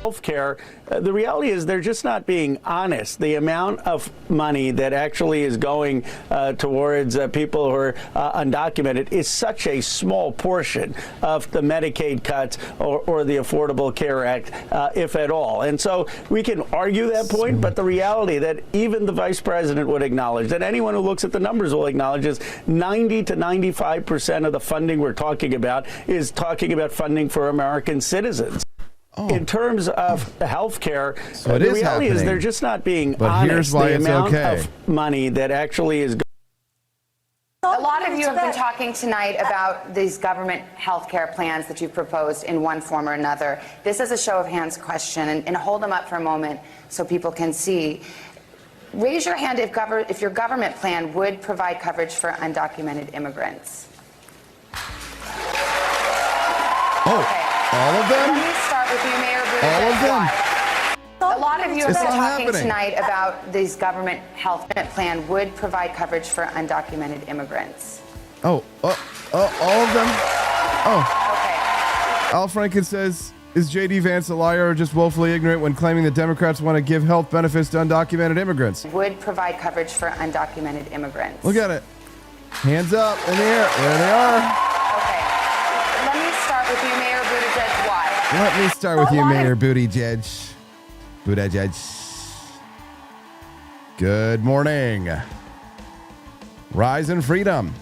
Healthcare, the reality is they're just not being honest. The amount of money that actually is going towards people who are undocumented is such a small portion of the Medicaid cuts or the Affordable Care Act, if at all. And so we can argue that point, but the reality that even the vice president would acknowledge, that anyone who looks at the numbers will acknowledge, is 90 to 95% of the funding we're talking about is talking about funding for American citizens. In terms of health care, so the reality is they're just not being honest. Here's why the it's amount okay. of money that actually is. A lot of you have been talking tonight about these government health care plans that you've proposed in one form or another. This is a show of hands question, and hold them up for a moment so people can see. Raise your hand if your government plan would provide coverage for undocumented immigrants. Okay. All of them? Let me start with you, Mayor Buttigieg. All of them? A lot of you have been talking happening. tonight about these government health plan would provide coverage for undocumented immigrants. All of them? Okay. Al Franken says, is J.D. Vance a liar or just woefully ignorant when claiming that Democrats want to give health benefits to undocumented immigrants? Would provide coverage for undocumented immigrants. Look at it. Hands up in the air. There they are. Okay. Let me start with you, Mayor Buttigieg. Why? Let me start with you, Mayor Buttigieg. Good morning. Rise in freedom.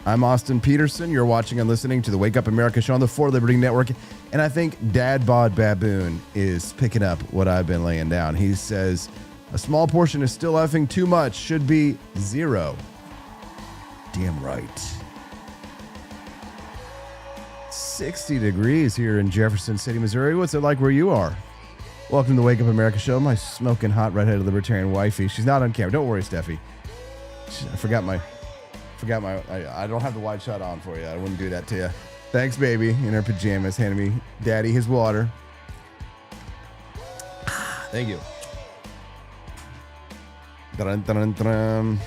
I'm Austin Peterson. You're watching and listening to the Wake Up America show on the For Liberty Network. And I think Dad Bod Baboon is picking up what I've been laying down. He says, a small portion is still effing too much. Should be zero. Damn right. 60 degrees here in Jefferson City, Missouri. What's it like where you are? Welcome to the Wake Up America show. My smoking hot redheaded libertarian wifey. She's not on camera. Don't worry, Steffi. I forgot my. I don't have the wide shot on for you. I wouldn't do that to you. Thanks, baby. In her pajamas, handing me daddy his water. Thank you. Dun, dun, dun, dun.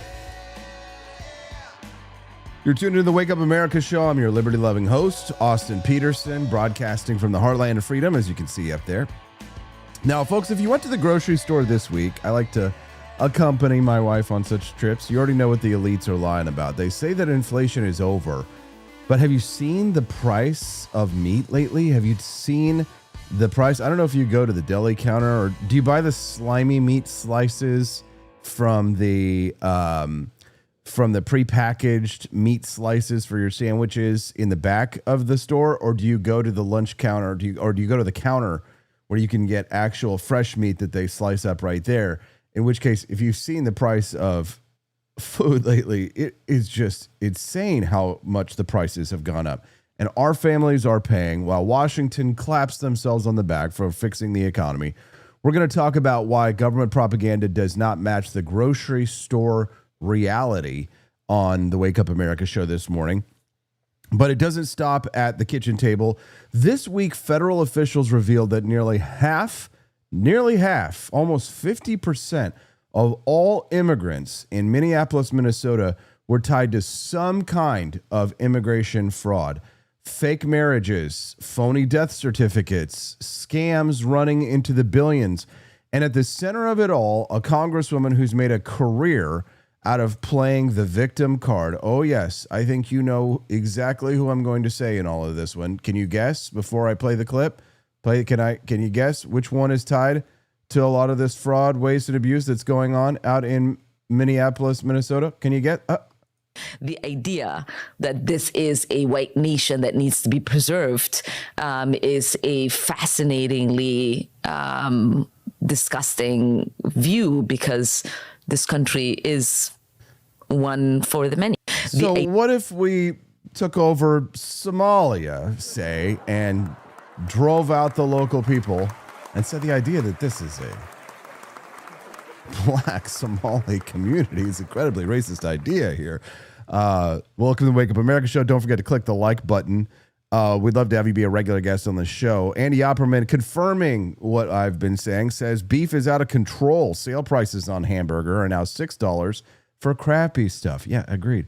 You're tuned into the Wake Up America show. I'm your liberty-loving host, Austin Peterson, broadcasting from the heartland of freedom, as you can see up there. Now, folks, if you went to the grocery store this week, I like to accompany my wife on such trips. You already know what the elites are lying about. They say that inflation is over. But have you seen the price of meat lately? Have you seen the price? I don't know if you go to the deli counter or do you buy the slimy meat slices from the prepackaged meat slices for your sandwiches in the back of the store, or do you go to the lunch counter, or do you go to the counter where you can get actual fresh meat that they slice up right there? In which case, if you've seen the price of food lately, it is just insane how much the prices have gone up. And our families are paying while Washington claps themselves on the back for fixing the economy. We're going to talk about why government propaganda does not match the grocery store reality on the Wake Up America show this morning. But it doesn't stop at the kitchen table. This week, federal officials revealed that nearly half, almost 50% of all immigrants in Minneapolis, Minnesota were tied to some kind of immigration fraud. Fake marriages, phony death certificates, scams running into the billions. And at the center of it all, a congresswoman who's made a career out of playing the victim card. Oh, yes, I think you know exactly who I'm going to say in all of this one. Can you guess before I play the clip? Can you guess which one is tied to a lot of this fraud, waste, and abuse that's going on out in Minneapolis, Minnesota? Can you get the idea that this is a white nation that needs to be preserved is a fascinatingly disgusting view, because this country is one for the many. So what if we took over Somalia, say, and drove out the local people and said the idea that this is a black Somali community is incredibly racist idea here. Welcome to the Wake Up America show. Don't forget to click the like button. We'd love to have you be a regular guest on the show. Andy Opperman, confirming what I've been saying, says beef is out of control. Sale prices on hamburger are now $6 for crappy stuff. Yeah, agreed.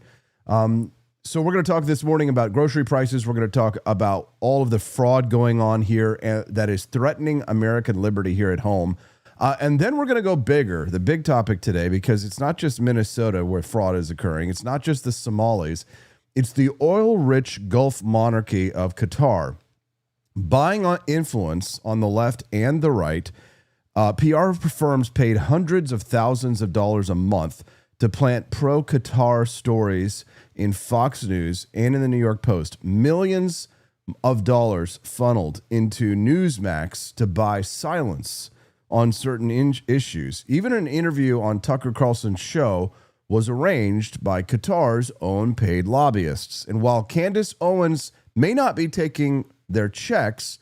So we're going to talk this morning about grocery prices. We're going to talk about all of the fraud going on here that is threatening American liberty here at home. And then we're going to go bigger, the big topic today, because it's not just Minnesota where fraud is occurring. It's not just the Somalis. It's the oil-rich Gulf monarchy of Qatar buying on influence on the left and the right. PR firms paid hundreds of thousands of dollars a month to plant pro-Qatar stories in Fox News and in the New York Post. Millions of dollars funneled into Newsmax to buy silence on certain issues. Even an interview on Tucker Carlson's show was arranged by Qatar's own paid lobbyists. And while Candace Owens may not be taking their checks,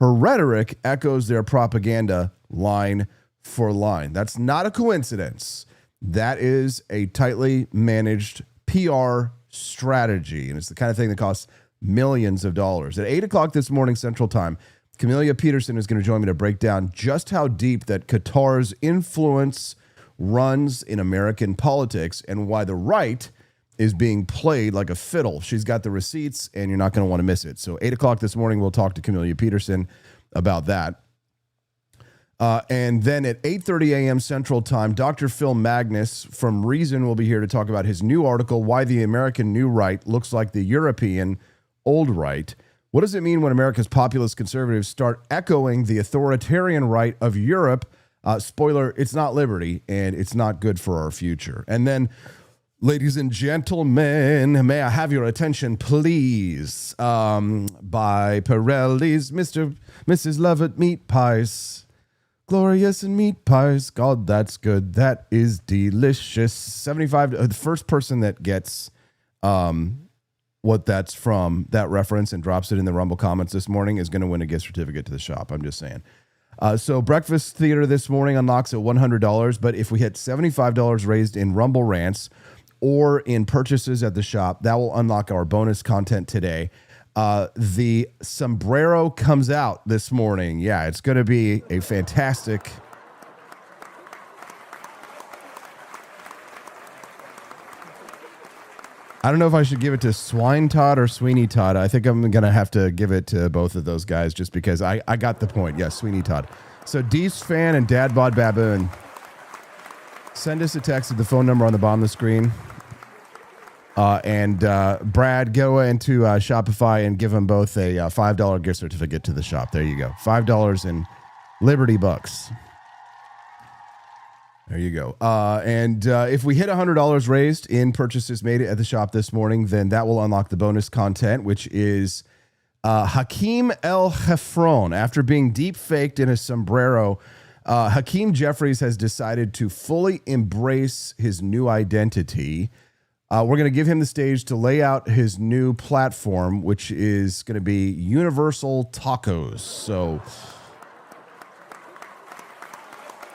her rhetoric echoes their propaganda line for line. That's not a coincidence. That is a tightly managed PR strategy, and it's the kind of thing that costs millions of dollars. At 8 o'clock this morning Central Time, Camelia Peterson is going to join me to break down just how deep that Qatar's influence runs in American politics and why the right is being played like a fiddle. She's got the receipts, and you're not going to want to miss it. So 8 o'clock this morning, we'll talk to Camelia Peterson about that. And then at 8:30 a.m. Central Time, Dr. Phil Magnus from Reason will be here to talk about his new article, Why the American New Right Looks Like the European Old Right. What does it mean when America's populist conservatives start echoing the authoritarian right of Europe? Spoiler, it's not liberty, and it's not good for our future. And then, ladies and gentlemen, may I have your attention, please? By Pirelli's Mrs. Lovett Meat Pies. Glorious and meat pies. God, that's good. That is delicious. 75. The first person that gets what that's from, that reference, and drops it in the Rumble comments this morning is going to win a gift certificate to the shop. I'm just saying. So breakfast theater this morning unlocks at $100. But if we hit $75 raised in Rumble rants or in purchases at the shop, that will unlock our bonus content today. The sombrero comes out this morning. Yeah, it's going to be a fantastic. I don't know if I should give it to Swine Todd or Sweeney Todd. I think I'm going to have to give it to both of those guys just because I got the point. Yes, Sweeney Todd. So Dees Fan and Dad Bod Baboon, send us a text at the phone number on the bottom of the screen. And Brad, go into Shopify and give them both a $5 gift certificate to the shop. There you go. $5 in Liberty Bucks. There you go. And if we hit $100 raised in purchases made at the shop this morning, then that will unlock the bonus content, which is Hakeem El Hefron. After being deep faked in a sombrero, Hakeem Jeffries has decided to fully embrace his new identity. We're going to give him the stage to lay out his new platform, which is going to be Universal Tacos. So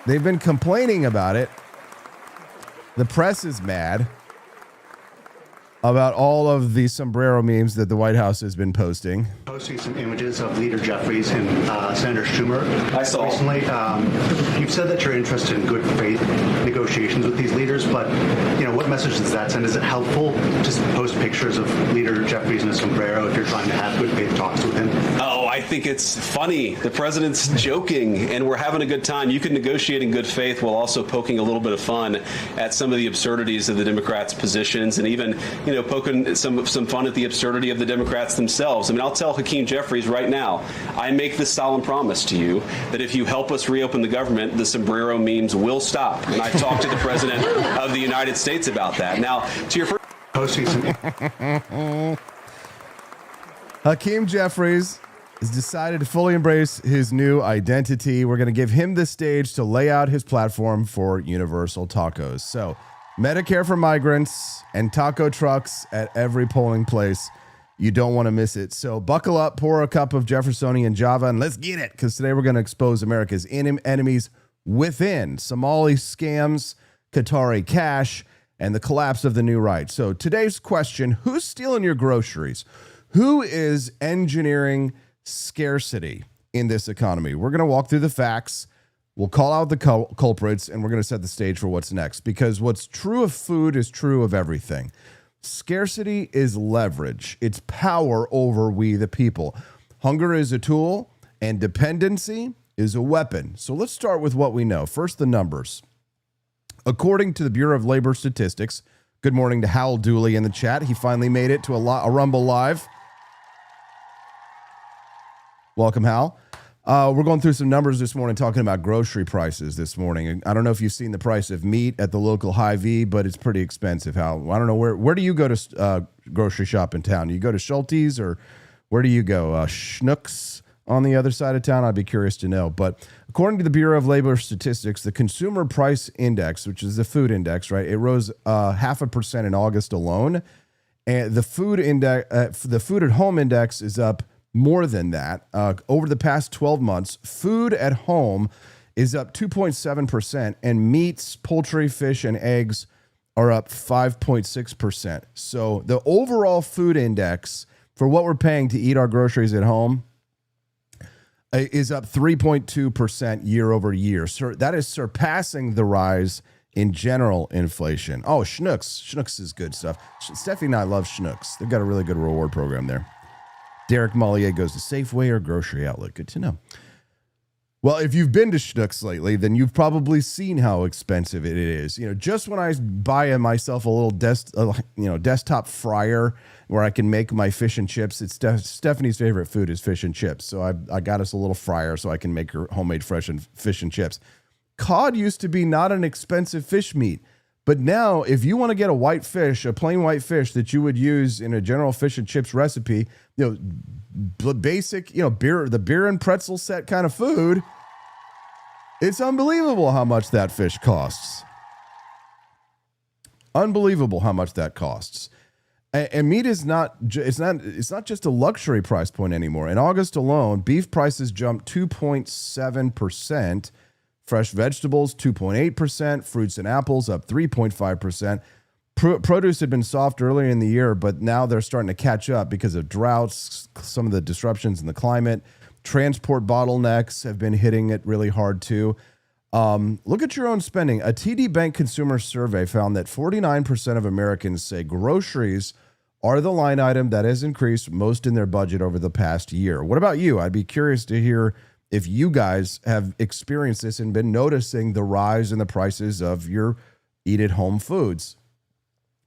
they've been complaining about it. The press is mad about all of the sombrero memes that the White House has been posting. Posting some images of Leader Jeffries and Senator Schumer. I saw recently. You've said that you're interested in good faith negotiations with these leaders, but what message does that send? Is it helpful to post pictures of Leader Jeffries in a sombrero if you're trying to have good faith talks with him? Oh, I think it's funny. The president's joking, and we're having a good time. You can negotiate in good faith while also poking a little bit of fun at some of the absurdities of the Democrats' positions, and even poking some fun at the absurdity of the Democrats themselves. I mean, I'll tell Hakeem Jeffries right now, I make this solemn promise to you that if you help us reopen the government, the sombrero memes will stop. And I talked to the president of the United States about that. Now, to your first posting some. Hakeem Jeffries has decided to fully embrace his new identity. We're going to give him the stage to lay out his platform for Universal Tacos. So, Medicare for migrants and taco trucks at every polling place. You don't want to miss it. So buckle up, pour a cup of Jeffersonian Java, and let's get it, because today we're going to expose America's enemies within: Somali scams, Qatari cash, and the collapse of the new right. So today's question: who's stealing your groceries? Who is engineering scarcity in this economy? We're going to walk through the facts. We'll call out the culprits, and we're going to set the stage for what's next, because what's true of food is true of everything. Scarcity is leverage. It's power over we the people. Hunger is a tool, and dependency is a weapon. So let's start with what we know. First, the numbers. According to the Bureau of Labor Statistics, good morning to Hal Dooley in the chat. He finally made it to a Rumble Live. Welcome, Hal. We're going through some numbers this morning, talking about grocery prices this morning. I don't know if you've seen the price of meat at the local Hy-Vee, but it's pretty expensive, Hal. I don't know, where do you go to grocery shop in town? You go to Schulte's, or where do you go? Schnucks on the other side of town? I'd be curious to know. But according to the Bureau of Labor Statistics, the Consumer Price Index, which is the food index, right? It rose 0.5% in August alone. And the food at home index is up more than that. Over the past 12 months, food at home is up 2.7%, and meats, poultry, fish, and eggs are up 5.6%. So the overall food index for what we're paying to eat our groceries at home is up 3.2% year over year. So that is surpassing the rise in general inflation. Oh, Schnucks. Schnucks is good stuff. Stephanie and I love Schnucks. They've got a really good reward program there. Derek Mollier goes to Safeway or Grocery Outlet. Good to know. Well, if you've been to Schnucks lately, then you've probably seen how expensive it is. You know, just when I buy myself a little desktop fryer where I can make my fish and chips, it's Stephanie's favorite food is fish and chips. So I got us a little fryer so I can make her homemade fish and chips. Cod used to be not an expensive fish meat. But now, if you want to get a white fish, a plain white fish that you would use in a general fish and chips recipe, basic, the beer and pretzel set kind of food, it's unbelievable how much that fish costs. Unbelievable how much that costs. And meat is not just a luxury price point anymore. In August alone, beef prices jumped 2.7%. Fresh vegetables, 2.8%. Fruits and apples up 3.5%. Produce had been soft earlier in the year, but now they're starting to catch up because of droughts, some of the disruptions in the climate. Transport bottlenecks have been hitting it really hard too. Look at your own spending. A TD Bank consumer survey found that 49% of Americans say groceries are the line item that has increased most in their budget over the past year. What about you? I'd be curious to hear if you guys have experienced this and been noticing the rise in the prices of your eat-at-home foods.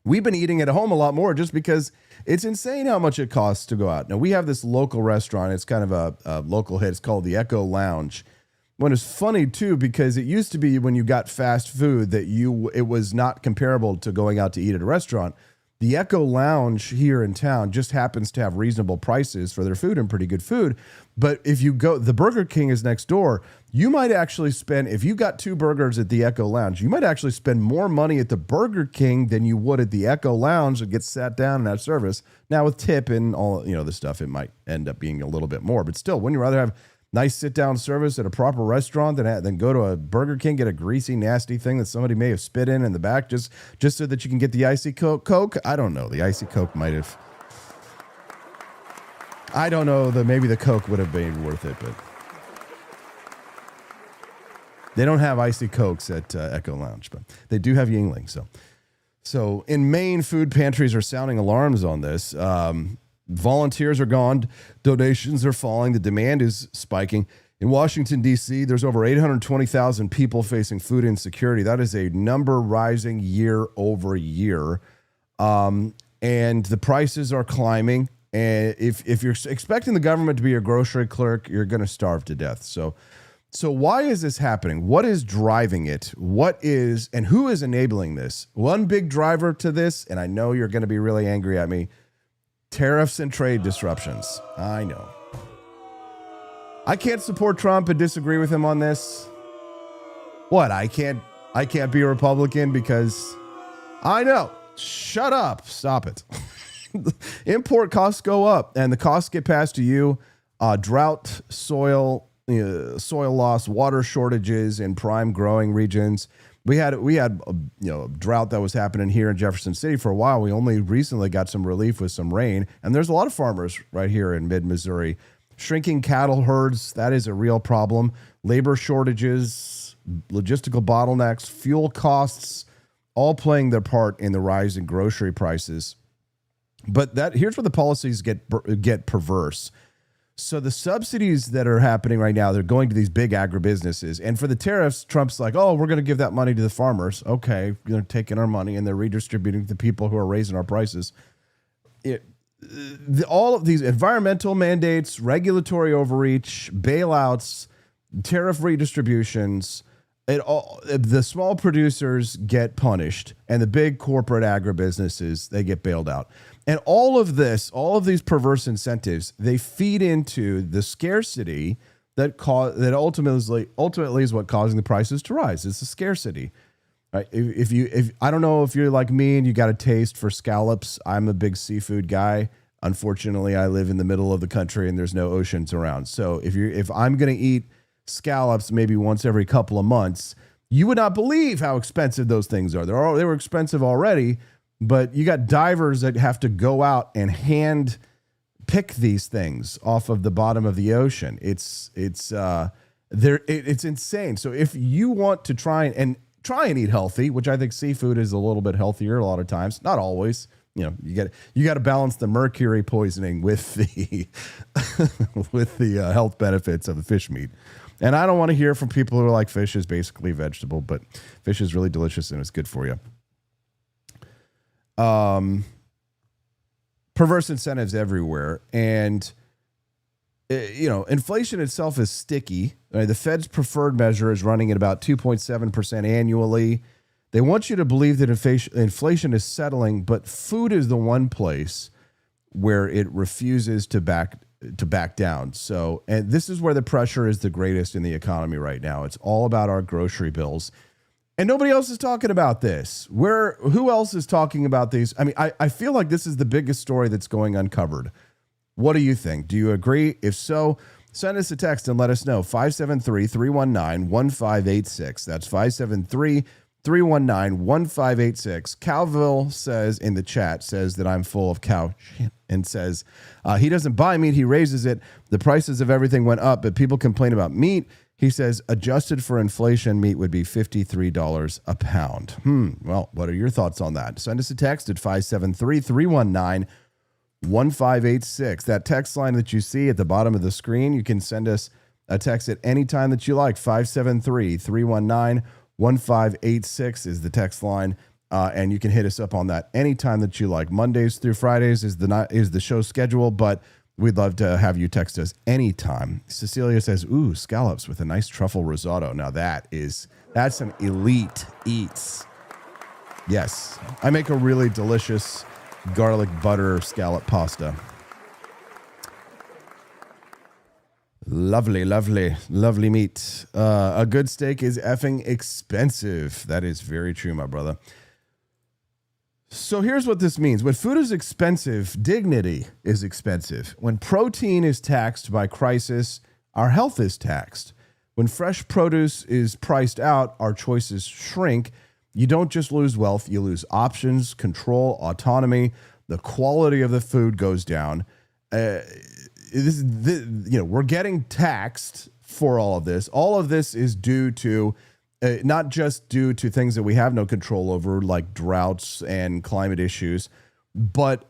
We've been eating at home a lot more just because it's insane how much it costs to go out. Now, we have this local restaurant. It's kind of a local hit. It's called the Echo Lounge. When it's funny, too, because it used to be when you got fast food that it was not comparable to going out to eat at a restaurant. The Echo Lounge here in town just happens to have reasonable prices for their food and pretty good food. But if you go, the Burger King is next door. You might actually spend, if you got 2 burgers at the Echo Lounge, you might actually spend more money at the Burger King than you would at the Echo Lounge and get sat down and have service. Now with tip and all, the stuff, it might end up being a little bit more. But still, wouldn't you rather have nice sit-down service at a proper restaurant than go to a Burger King, get a greasy, nasty thing that somebody may have spit in the back just so that you can get the icy Coke? I don't know. The icy Coke might have. I don't know. Maybe the Coke would have been worth it, but they don't have icy Cokes at Echo Lounge, but they do have Yingling. So in Maine, food pantries are sounding alarms on this. Volunteers are gone. Donations are falling. The demand is spiking. In Washington, D.C., there's over 820,000 people facing food insecurity. That is a number rising year over year. And the prices are climbing. And if you're expecting the government to be your grocery clerk, you're going to starve to death. So why is this happening? What is driving it? And who is enabling this? One big driver to this, and I know you're going to be really angry at me, tariffs and trade disruptions. I know. I can't support Trump and disagree with him on this. What? I can't be a Republican because I know. Shut up. Stop it. Import costs go up and the costs get passed to you. Drought, soil loss, water shortages in prime growing regions. We had a drought that was happening here in Jefferson City for a while. We only recently got some relief with some rain, and there's a lot of farmers right here in mid-Missouri. Shrinking cattle herds, that is a real problem. Labor shortages, logistical bottlenecks, fuel costs, all playing their part in the rise in grocery prices. But here's where the policies get perverse. So the subsidies that are happening right now, they're going to these big agribusinesses. And for the tariffs, Trump's like, oh, we're going to give that money to the farmers. Okay, they're taking our money and they're redistributing to the people who are raising our prices. All of these environmental mandates, regulatory overreach, bailouts, tariff redistributions, the small producers get punished and the big corporate agribusinesses, they get bailed out. And all of these perverse incentives, they feed into the scarcity that ultimately is what causing the prices to rise. It's the scarcity. Right? If I don't know if you're like me and you got a taste for scallops. I'm a big seafood guy. Unfortunately, I live in the middle of the country and there's no oceans around. So if I'm going to eat scallops maybe once every couple of months, you would not believe how expensive those things are. They were expensive already, but you got divers that have to go out and hand pick these things off of the bottom of the ocean. It's insane. So if you want to try and eat healthy, which I think seafood is a little bit healthier a lot of times, not always. You got to balance the mercury poisoning with the with the health benefits of the fish meat. And I don't want to hear from people who are like fish is basically a vegetable, but fish is really delicious and it's good for you. Perverse incentives everywhere. And, inflation itself is sticky. The Fed's preferred measure is running at about 2.7% annually. They want you to believe that inflation is settling, but food is the one place where it refuses to back down. So, and this is where the pressure is the greatest in the economy right now. It's all about our grocery bills. And nobody else is talking about this. Who else is talking about these? I mean, I feel like this is the biggest story that's going uncovered. What do you think? Do you agree? If so, send us a text and let us know. 573-319-1586. That's 573-319-1586. Calville says in the chat, says that I'm full of cow shit and says he doesn't buy meat. He raises it. The prices of everything went up, but people complain about meat. He says adjusted for inflation, meat would be $53 a pound. Well, what are your thoughts on that? Send us a text at 573-319-1586. That text line that you see at the bottom of the screen, you can send us a text at any time that you like. 573-319-1586 is the text line, and you can hit us up on that anytime that you like. Mondays through Fridays is the show schedule, but we'd love to have you text us anytime. Cecilia says, ooh, scallops with a nice truffle risotto. Now that's some elite eats. Yes, I make a really delicious garlic butter scallop pasta. Lovely, lovely, lovely meat. A good steak is effing expensive. That is very true, my brother. So here's what this means. When food is expensive, dignity is expensive. When protein is taxed by crisis, our health is taxed. When fresh produce is priced out, our choices shrink. You don't just lose wealth, you lose options, control, autonomy. The quality of the food goes down. We're getting taxed for all of this. All of this is due to not just due to things that we have no control over, like droughts and climate issues, but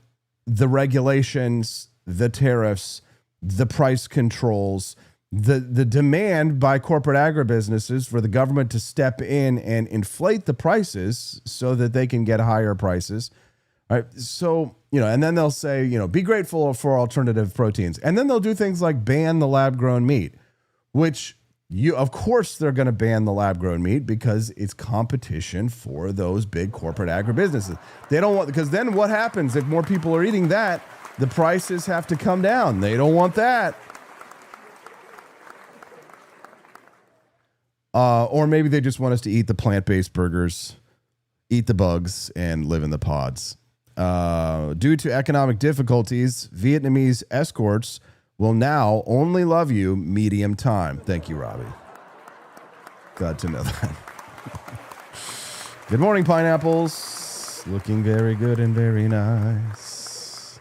the regulations, the tariffs, the price controls, the demand by corporate agribusinesses for the government to step in and inflate the prices so that they can get higher prices. All right. So, and then they'll say, be grateful for alternative proteins. And then they'll do things like ban the lab-grown meat, which of course they're going to ban the lab-grown meat because it's competition for those big corporate agribusinesses. They don't want, because then what happens if more people are eating that? The prices have to come down. They don't want that. Or maybe they just want us to eat the plant-based burgers, eat the bugs, and live in the pods. Due to economic difficulties, Vietnamese escorts will now only love you medium time. Thank you, Robbie. Glad to know that. Good morning, pineapples. Looking very good and very nice.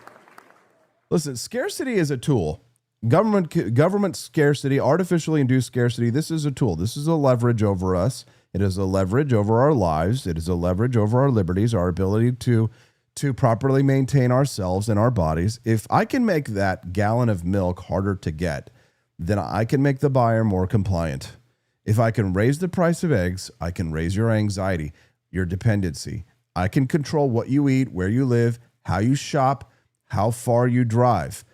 Listen, scarcity is a tool. Government scarcity, artificially induced scarcity, this is a tool. This is a leverage over us. It is a leverage over our lives. It is a leverage over our liberties, our ability to to properly maintain ourselves and our bodies. If I can make that gallon of milk harder to get, then I can make the buyer more compliant. If I can raise the price of eggs, I can raise your anxiety, your dependency. I can control what you eat, where you live, how you shop, how far you drive.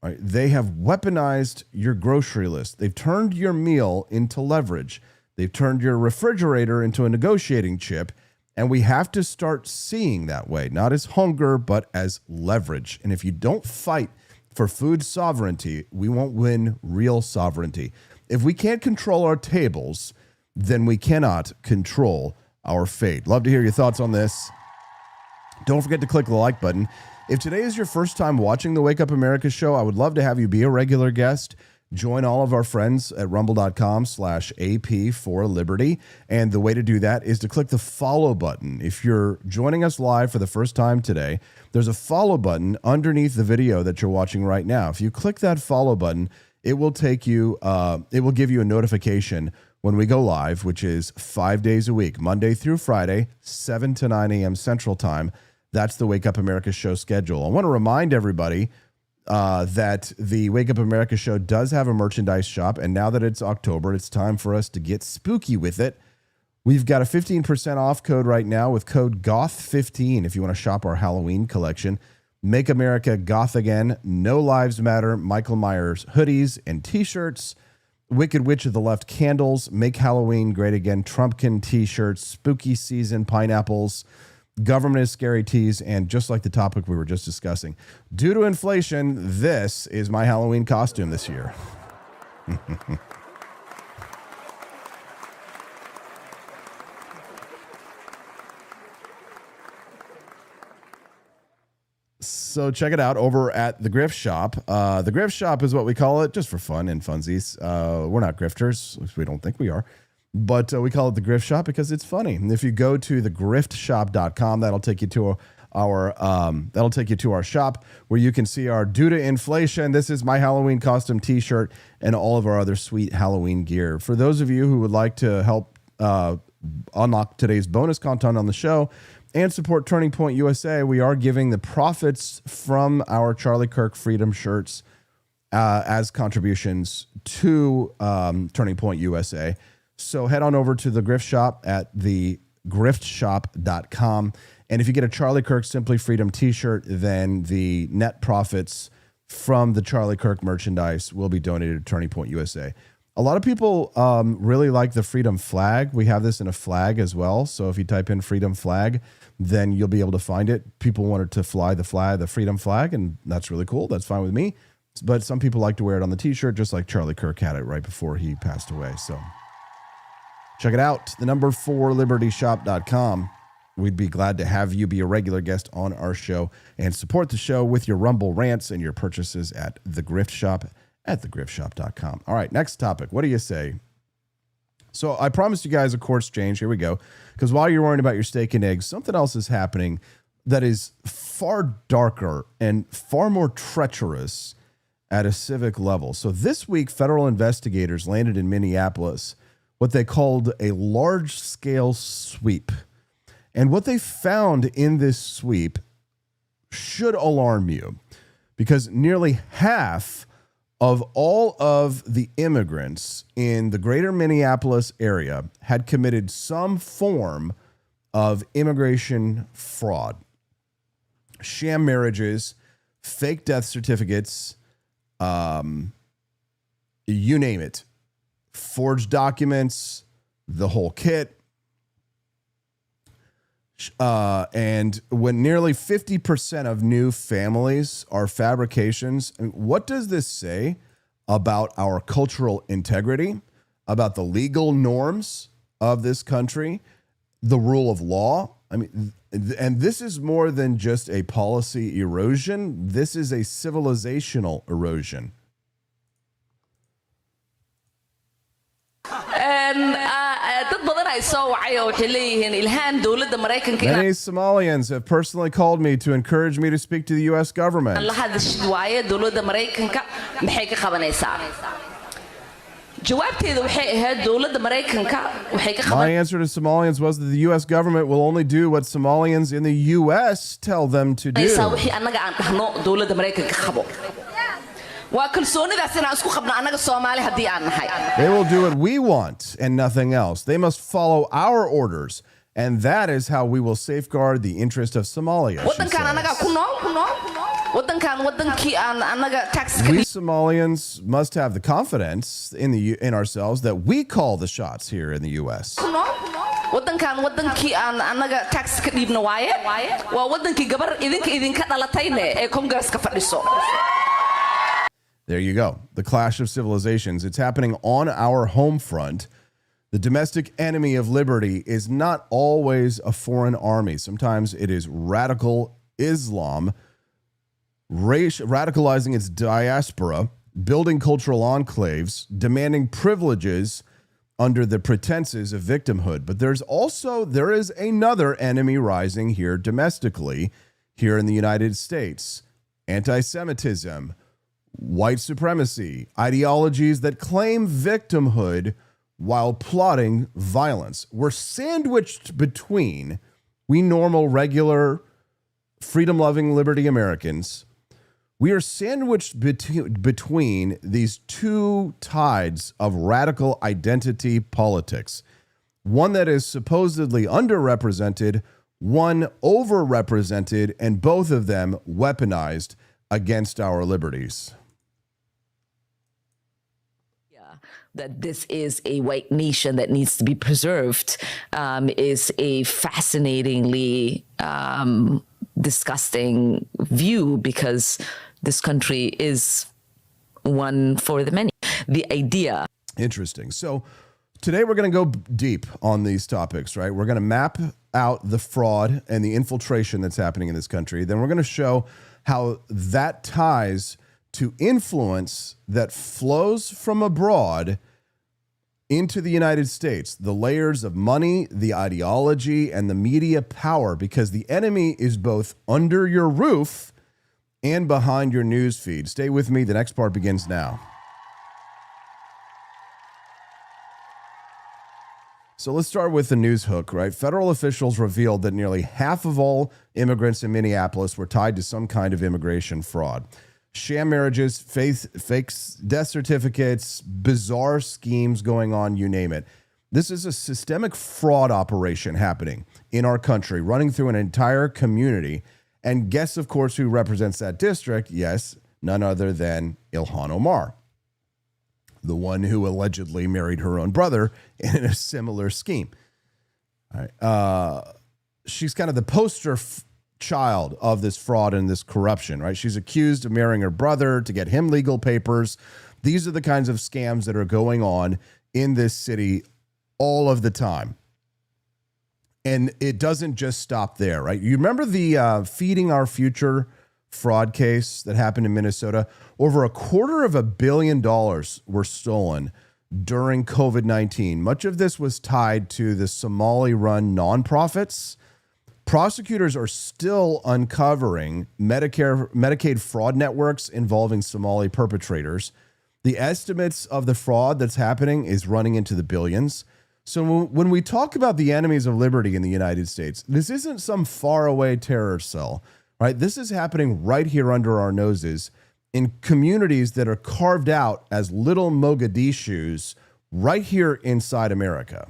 Right? They have weaponized your grocery list. They've turned your meal into leverage. They've turned your refrigerator into a negotiating chip. And we have to start seeing that way, not as hunger, but as leverage. And if you don't fight for food sovereignty, we won't win real sovereignty. If we can't control our tables, then we cannot control our fate. Love to hear your thoughts on this. Don't forget to click the like button. If today is your first time watching the Wake Up America show, I would love to have you be a regular guest. Join all of our friends at rumble.com/AP4Liberty. And the way to do that is to click the follow button. If you're joining us live for the first time today, there's a follow button underneath the video that you're watching right now. If you click that follow button, it will take you, it will give you a notification when we go live, which is 5 days a week, Monday through Friday, 7 to 9 a.m. Central Time. That's the Wake Up America show schedule. I want to remind everybody that the Wake Up America show does have a merchandise shop, and now that it's October, it's time for us to get spooky with it. We've got a 15% off code right now with code GOTH15 if you want to shop our Halloween collection. Make America Goth Again, No Lives Matter, Michael Myers hoodies and t-shirts, Wicked Witch of the Left candles, Make Halloween Great Again Trumpkin t-shirts, Spooky Season pineapples, Government is Scary tees, and just like the topic we were just discussing, due to inflation, this is my Halloween costume this year. So check it out over at the Grift Shop. The Grift Shop is what we call it, just for fun and funsies. We're not grifters, at least we don't think we are. But we call it the Grift Shop because it's funny. And if you go to thegriftshop.com, that'll take you to our shop where you can see our due to inflation. This is my Halloween costume t-shirt and all of our other sweet Halloween gear. For those of you who would like to help unlock today's bonus content on the show and support Turning Point USA, we are giving the profits from our Charlie Kirk Freedom shirts as contributions to Turning Point USA. So head on over to the Grift Shop at thegriftshop.com. And if you get a Charlie Kirk Simply Freedom t-shirt, then the net profits from the Charlie Kirk merchandise will be donated to Turning Point USA. A lot of people really like the Freedom flag. We have this in a flag as well. So if you type in Freedom flag, then you'll be able to find it. People wanted to fly the Freedom flag, and that's really cool. That's fine with me. But some people like to wear it on the t-shirt, just like Charlie Kirk had it right before he passed away. So check it out, the number 4libertyshop.com. We'd be glad to have you be a regular guest on our show and support the show with your Rumble rants and your purchases at the Grift Shop at thegriftshop.com. All right, next topic. What do you say? So I promised you guys a course change. Here we go. Because while you're worrying about your steak and eggs, something else is happening that is far darker and far more treacherous at a civic level. So this week, federal investigators landed in Minneapolis what they called a large-scale sweep. And what they found in this sweep should alarm you, because nearly half of all of the immigrants in the greater Minneapolis area had committed some form of immigration fraud. Sham marriages, fake death certificates, you name it. Forged documents, the whole kit. And when nearly 50% of new families are fabrications, what does this say about our cultural integrity, about the legal norms of this country, the rule of law? I mean, and this is more than just a policy erosion. This is a civilizational erosion. Many Somalians have personally called me to encourage me to speak to the U.S. government. My answer to Somalians was that the U.S. government will only do what Somalians in the U.S. tell them to do. They will do what we want and nothing else. They must follow our orders. And that is how we will safeguard the interest of Somalia. We Somalians must have the confidence in ourselves that we call the shots here in the U.S. There you go. The clash of civilizations. It's happening on our home front. The domestic enemy of liberty is not always a foreign army. Sometimes it is radical Islam, radicalizing its diaspora, building cultural enclaves, demanding privileges under the pretenses of victimhood. But there is another enemy rising here domestically, here in the United States. Anti-Semitism, white supremacy, ideologies that claim victimhood while plotting violence. We're sandwiched between, we normal, regular, freedom-loving, liberty Americans, we are sandwiched between these two tides of radical identity politics. One that is supposedly underrepresented, one overrepresented, and both of them weaponized against our liberties. That this is a white nation that needs to be preserved is a fascinatingly disgusting view, because this country is one for the many. The idea. Interesting. So today we're going to go deep on these topics, right? We're going to map out the fraud and the infiltration that's happening in this country. Then we're going to show how that ties to influence that flows from abroad into the United States, the layers of money, the ideology, and the media power, because the enemy is both under your roof and behind your news feed. Stay with me. The next part begins now. So let's start with the news hook, right? Federal officials revealed that nearly half of all immigrants in Minneapolis were tied to some kind of immigration fraud. Sham marriages, fake death certificates, bizarre schemes going on, you name it. This is a systemic fraud operation happening in our country, running through an entire community. And guess, of course, who represents that district? Yes, none other than Ilhan Omar, the one who allegedly married her own brother in a similar scheme. All right. She's kind of the poster child of this fraud and this corruption, right? She's accused of marrying her brother to get him legal papers. These are the kinds of scams that are going on in this city all of the time. And it doesn't just stop there, right? You remember the Feeding Our Future fraud case that happened in Minnesota? Over $250 million were stolen during COVID-19. Much of this was tied to the Somali-run nonprofits. Prosecutors are still uncovering Medicaid fraud networks involving Somali perpetrators. The estimates of the fraud that's happening is running into the billions. So when we talk about the enemies of liberty in the United States, this isn't some faraway terror cell, right? This is happening right here under our noses in communities that are carved out as little Mogadishus right here inside America.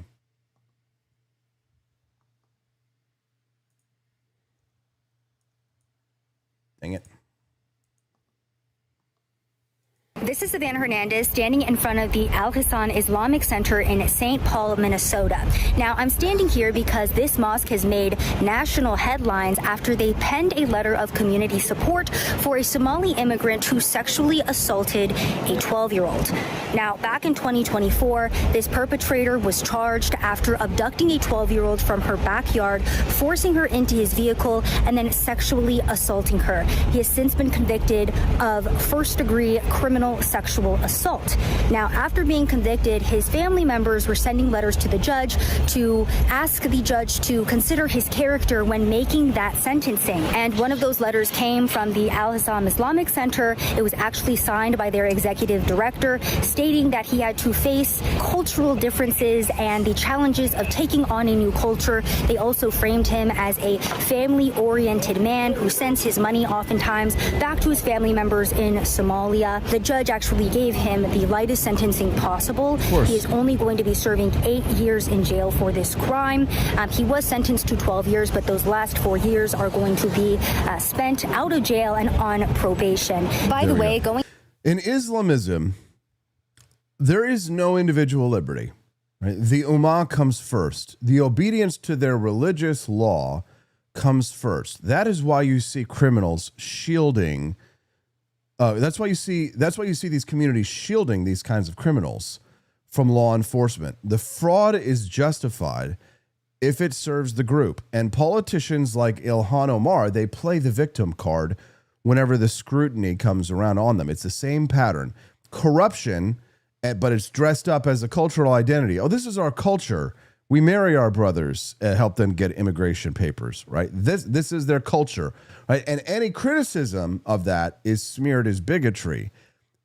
Dang it. This is Savannah Hernandez standing in front of the Al Hassan Islamic Center in St. Paul, Minnesota. Now, I'm standing here because this mosque has made national headlines after they penned a letter of community support for a Somali immigrant who sexually assaulted a 12-year-old. Now, back in 2024, this perpetrator was charged after abducting a 12-year-old from her backyard, forcing her into his vehicle, and then sexually assaulting her. He has since been convicted of first-degree criminal criminal sexual assault. Now, after being convicted, his family members were sending letters to the judge to ask the judge to consider his character when making that sentencing. And one of those letters came from the Al-Hassan Islamic Center. It was actually signed by their executive director, stating that he had to face cultural differences and the challenges of taking on a new culture. They also framed him as a family-oriented man who sends his money oftentimes back to his family members in Somalia. The judge actually gave him the lightest sentencing possible. He is only going to be serving 8 years in jail for this crime. He was sentenced to 12 years, but those last 4 years are going to be spent out of jail and on probation. By the way, in Islamism, there is no individual liberty. Right? The Ummah comes first. The obedience to their religious law comes first. That is why you see criminals shielding. That's why you see these communities shielding these kinds of criminals from law enforcement. The fraud is justified if it serves the group. And politicians like Ilhan Omar, they play the victim card whenever the scrutiny comes around on them. It's the same pattern. Corruption, but it's dressed up as a cultural identity. Oh, this is our culture. We marry our brothers, help them get immigration papers, right? This is their culture, right? And any criticism of that is smeared as bigotry.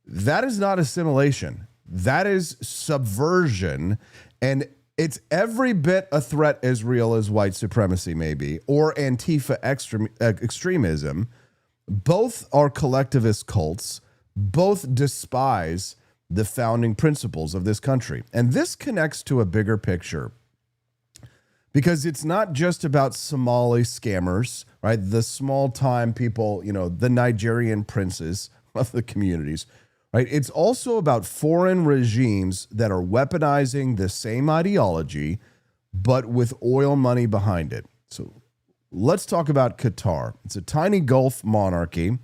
That is not assimilation. That is subversion. And it's every bit a threat as real as white supremacy may be, or Antifa extremism. Both are collectivist cults. Both despise the founding principles of this country. And this connects to a bigger picture, because it's not just about Somali scammers, right? The small-time people, the Nigerian princes of the communities, right? It's also about foreign regimes that are weaponizing the same ideology, but with oil money behind it. So let's talk about Qatar. It's a tiny Gulf monarchy,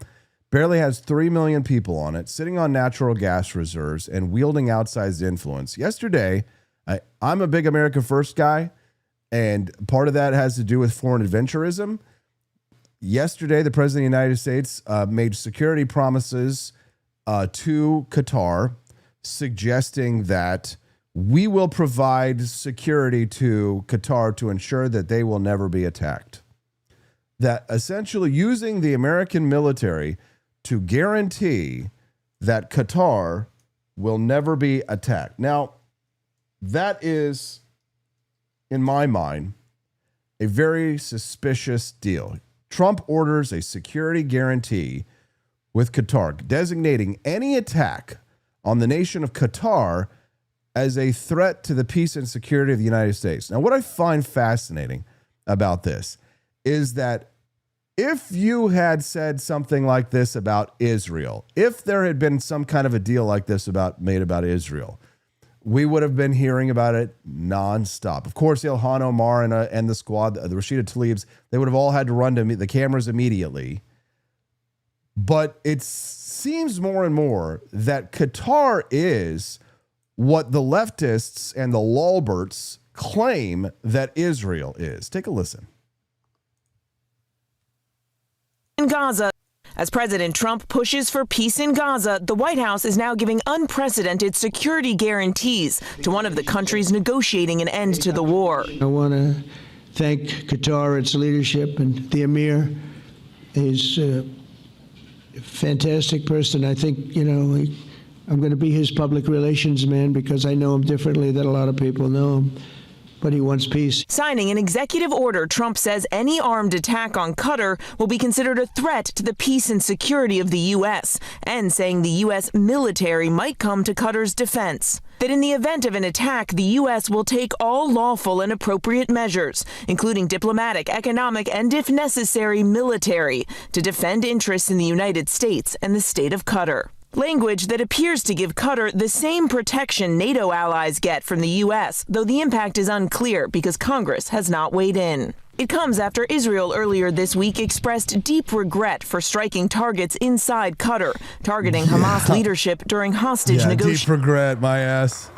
barely has 3 million people on it, sitting on natural gas reserves and wielding outsized influence. Yesterday, I'm a big America First guy, and part of that has to do with foreign adventurism. Yesterday, the President of the United States made security promises to Qatar, suggesting that we will provide security to Qatar to ensure that they will never be attacked. That essentially using the American military to guarantee that Qatar will never be attacked. Now, that is, in my mind, a very suspicious deal. Trump orders a security guarantee with Qatar, designating any attack on the nation of Qatar as a threat to the peace and security of the United States. Now, what I find fascinating about this is that if you had said something like this about Israel, if there had been some kind of a deal like this made about Israel, we would have been hearing about it nonstop. Of course, Ilhan Omar and the squad, the Rashida Tlaibs, they would have all had to run to the cameras immediately. But it seems more and more that Qatar is what the leftists and the Lolberts claim that Israel is. Take a listen. In Gaza, as President Trump pushes for peace in Gaza, the White House is now giving unprecedented security guarantees to one of the countries negotiating an end to the war. I want to thank Qatar, its leadership, and the Emir. He's a fantastic person. I think, I'm going to be his public relations man because I know him differently than a lot of people know him. But he wants peace. Signing an executive order, Trump says any armed attack on Qatar will be considered a threat to the peace and security of the U.S., and saying the U.S. military might come to Qatar's defense. That in the event of an attack, the U.S. will take all lawful and appropriate measures, including diplomatic, economic, and, if necessary, military, to defend interests in the United States and the state of Qatar. Language that appears to give Qatar the same protection NATO allies get from the U.S., though the impact is unclear because Congress has not weighed in. It comes after Israel earlier this week expressed deep regret for striking targets inside Qatar, targeting Hamas leadership during hostage negotiations. Deep regret, my ass.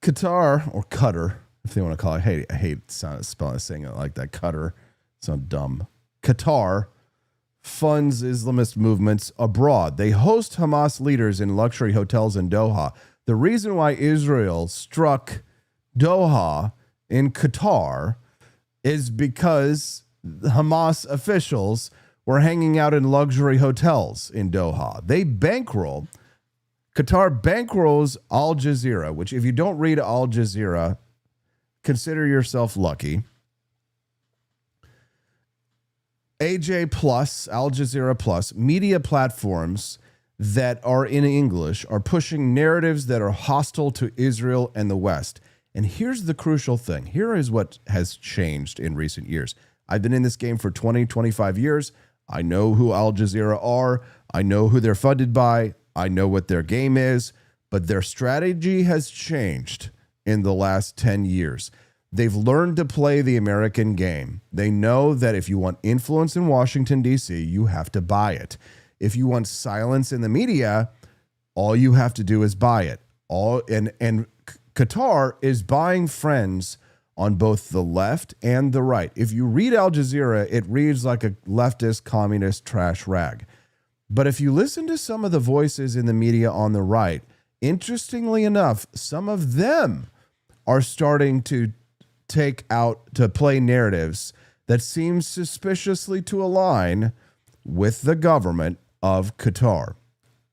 Qatar, or Qatar, if they want to call it. I hate saying it like that. Qatar. Sounds dumb. Qatar funds Islamist movements abroad. They host Hamas leaders in luxury hotels in Doha. The reason why Israel struck Doha in Qatar is because Hamas officials were hanging out in luxury hotels in Doha. Qatar bankrolls Al Jazeera, which if you don't read Al Jazeera, consider yourself lucky. AJ Plus, Al Jazeera Plus, media platforms that are in English are pushing narratives that are hostile to Israel and the West. And here's the crucial thing. Here is what has changed in recent years. I've been in this game for 20, 25 years. I know who Al Jazeera are. I know who they're funded by. I know what their game is. But their strategy has changed in the last 10 years. They've learned to play the American game. They know that if you want influence in Washington, D.C., you have to buy it. If you want silence in the media, all you have to do is buy it. And Qatar is buying friends on both the left and the right. If you read Al Jazeera, it reads like a leftist communist trash rag. But if you listen to some of the voices in the media on the right, interestingly enough, some of them are starting to play narratives that seem suspiciously to align with the government of Qatar.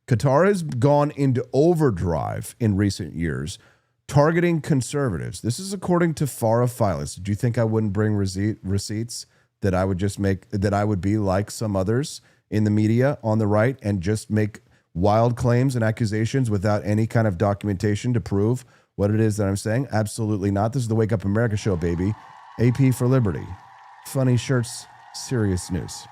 Qatar has gone into overdrive in recent years, targeting conservatives. This is according to Farah Files. Did you think I wouldn't bring receipts that I would be like some others in the media on the right and just make wild claims and accusations without any kind of documentation to prove what it is that I'm saying? Absolutely not. This is the Wake Up America show, baby. AP for Liberty. Funny shirts, serious news.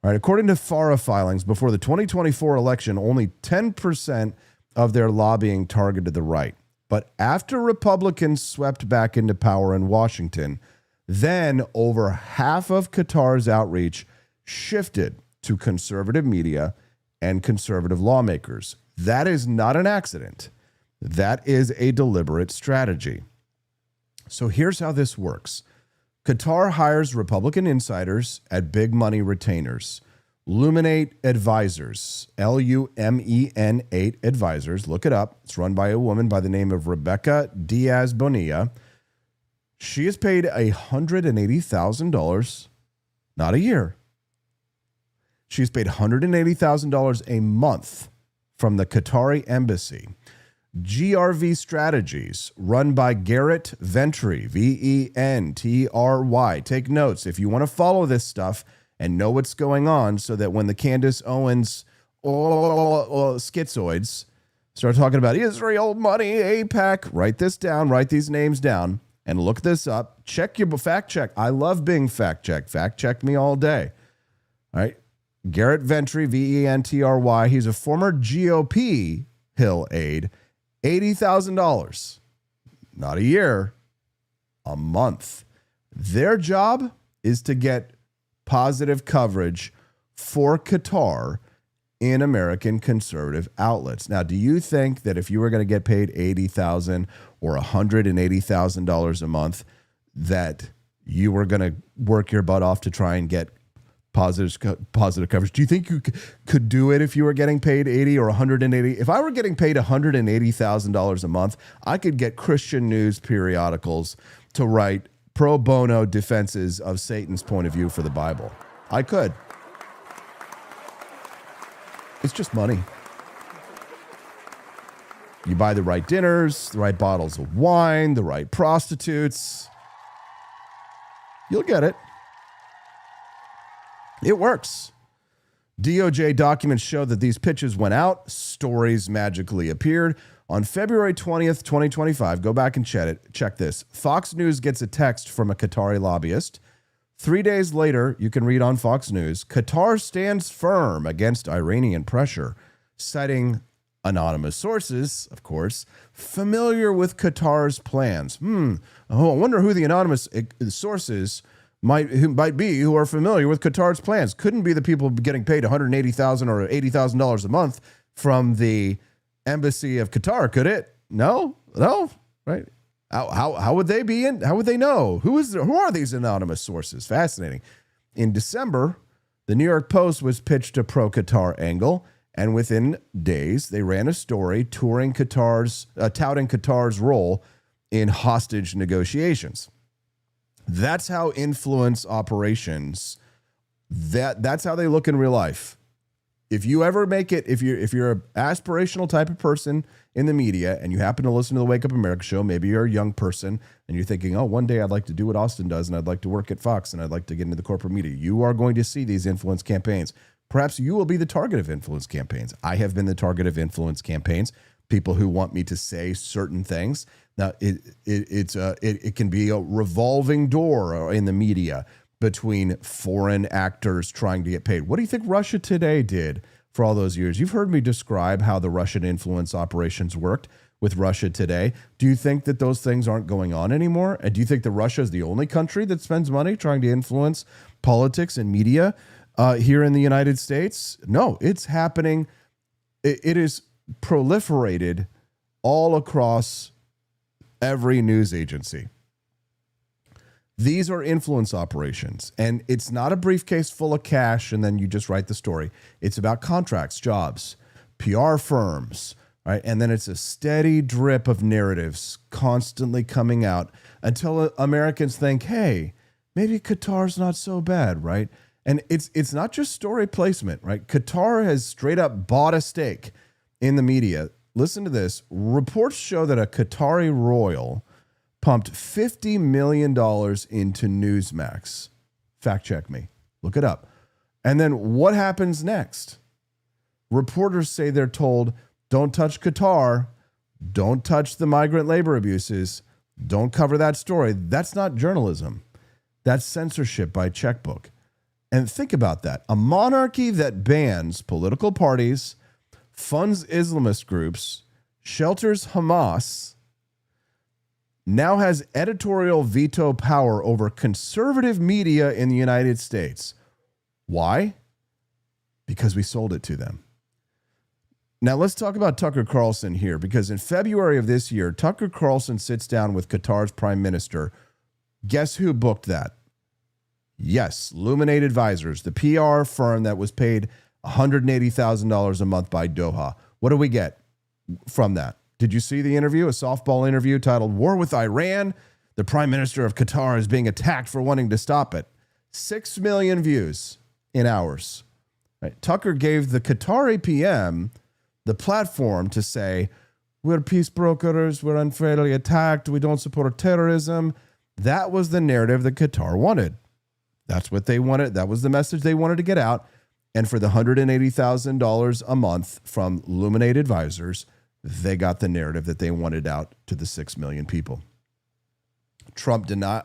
All right, according to FARA filings, before the 2024 election, only 10% of their lobbying targeted the right. But after Republicans swept back into power in Washington, then over half of Qatar's outreach shifted to conservative media and conservative lawmakers. That is not an accident. That is a deliberate strategy. So here's how this works. Qatar hires Republican insiders at big money retainers. Luminate Advisors, Lumen8 Advisors. Look it up. It's run by a woman by the name of Rebecca Diaz Bonilla. She is paid $180,000, not a year. She's paid $180,000 a month from the Qatari embassy. GRV Strategies, run by Garrett Ventry, Ventry. Take notes if you want to follow this stuff and know what's going on so that when the Candace Owens schizoids start talking about Israel money, AIPAC, write this down, write these names down, and look this up. Check your fact check. I love being fact checked. Fact check me all day. All right. Garrett Ventry, Ventry. He's a former GOP Hill aide. $80,000, not a year, a month. Their job is to get positive coverage for Qatar in American conservative outlets. Now, do you think that if you were going to get paid $80,000 or $180,000 a month, that you were going to work your butt off to try and get positive coverage? Do you think you could do it if you were getting paid $80 or $180? If I were getting paid $180,000 a month, I could get Christian news periodicals to write pro bono defenses of Satan's point of view for the Bible. I could. It's just money. You buy the right dinners, the right bottles of wine, the right prostitutes. You'll get it. It works. DOJ documents show that these pitches went out. Stories magically appeared. On February 20th, 2025, go back and check this. Fox News gets a text from a Qatari lobbyist. 3 days later, you can read on Fox News, Qatar stands firm against Iranian pressure, citing anonymous sources, of course, familiar with Qatar's plans. I wonder who the anonymous sources might be who are familiar with Qatar's plans. Couldn't be the people getting paid $180,000 or $80,000 a month from the embassy of Qatar, could it? No, right? How would they be in? How would they know? Who are these anonymous sources? Fascinating. In December, the New York Post was pitched a pro-Qatar angle, and within days, they ran a story touting Qatar's role in hostage negotiations. That's how influence operations. That's how they look in real life. If you ever make it, if you're an aspirational type of person in the media and you happen to listen to the Wake Up America show, maybe you're a young person and you're thinking, oh, one day I'd like to do what Austin does and I'd like to work at Fox and I'd like to get into the corporate media. You are going to see these influence campaigns. Perhaps you will be the target of influence campaigns. I have been the target of influence campaigns. People who want me to say certain things. Now, it can be a revolving door in the media between foreign actors trying to get paid. What do you think Russia Today did for all those years? You've heard me describe how the Russian influence operations worked with Russia Today. Do you think that those things aren't going on anymore? And do you think that Russia is the only country that spends money trying to influence politics and media here in the United States? No, it's happening. It is proliferated all across every news agency. These are influence operations, and it's not a briefcase full of cash and then you just write the story. It's about contracts, jobs, PR firms, right? And then it's a steady drip of narratives constantly coming out until Americans think, hey, maybe Qatar's not so bad, right? And it's not just story placement, right? Qatar has straight up bought a stake in the media. Listen to this. Reports show that a Qatari royal pumped $50 million into Newsmax. Fact check me. Look it up. And then what happens next? Reporters say they're told, don't touch Qatar, don't touch the migrant labor abuses, don't cover that story. That's not journalism. That's censorship by checkbook. And think about that. A monarchy that bans political parties, funds Islamist groups, shelters Hamas, now has editorial veto power over conservative media in the United States. Why? Because we sold it to them. Now let's talk about Tucker Carlson here, because in February of this year, Tucker Carlson sits down with Qatar's prime minister. Guess who booked that? Yes, Luminate Advisors, the PR firm that was paid $180,000 a month by Doha. What do we get from that? Did you see the interview? A softball interview titled War with Iran. The Prime Minister of Qatar is being attacked for wanting to stop it. 6 million views in hours. Right. Tucker gave the Qatari PM the platform to say, we're peace brokers, we're unfairly attacked, we don't support terrorism. That was the narrative that Qatar wanted. That's what they wanted. That was the message they wanted to get out. And for the $180,000 a month from Luminate Advisors, they got the narrative that they wanted out to the 6 million people. Trump denied,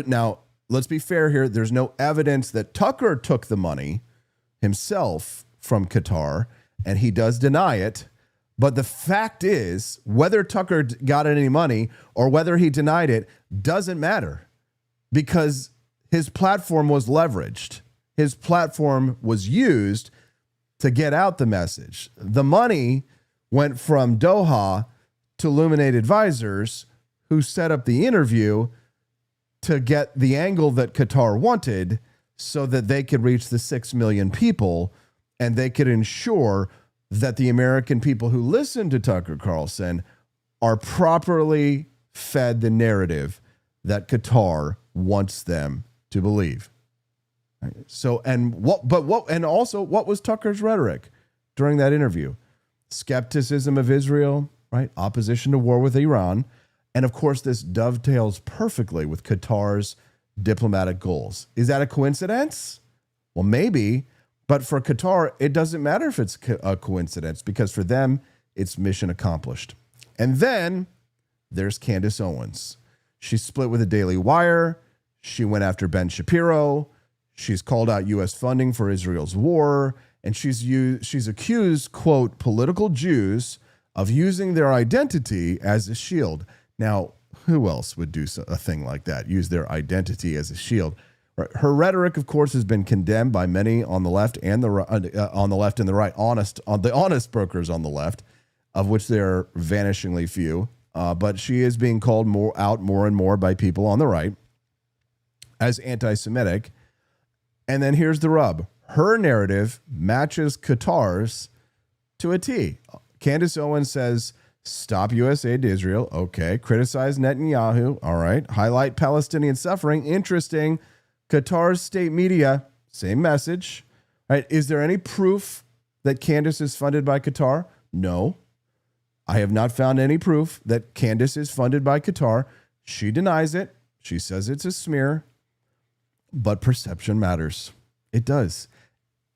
now, let's be fair here. There's no evidence that Tucker took the money himself from Qatar, and he does deny it. But the fact is, whether Tucker got any money or whether he denied it doesn't matter, because his platform was leveraged. His platform was used to get out the message. The money went from Doha to Luminate Advisors, who set up the interview to get the angle that Qatar wanted so that they could reach the 6 million people and they could ensure that the American people who listen to Tucker Carlson are properly fed the narrative that Qatar wants them to believe. So, and also what was Tucker's rhetoric during that interview? Skepticism of Israel, right? Opposition to war with Iran. And of course, this dovetails perfectly with Qatar's diplomatic goals. Is that a coincidence? Well, maybe, but for Qatar, it doesn't matter if it's a coincidence, because for them, it's mission accomplished. And then there's Candace Owens. She's split with the Daily Wire. She went after Ben Shapiro. She's called out U.S. funding for Israel's war. And she's accused, quote, political Jews of using their identity as a shield. Now, who else would do a thing like that, use their identity as a shield? Her rhetoric, of course, has been condemned by many on the left and on the left and the right, the honest brokers on the left, of which there are vanishingly few. but she is being called more and more by people on the right as anti-Semitic. And then here's the rub. Her narrative matches Qatar's to a T. Candace Owens says, stop U.S. aid to Israel. Okay. Criticize Netanyahu. All right. Highlight Palestinian suffering. Interesting. Qatar's state media, same message. All right. Is there any proof that Candace is funded by Qatar? No. I have not found any proof that Candace is funded by Qatar. She denies it. She says it's a smear. But perception matters. It does.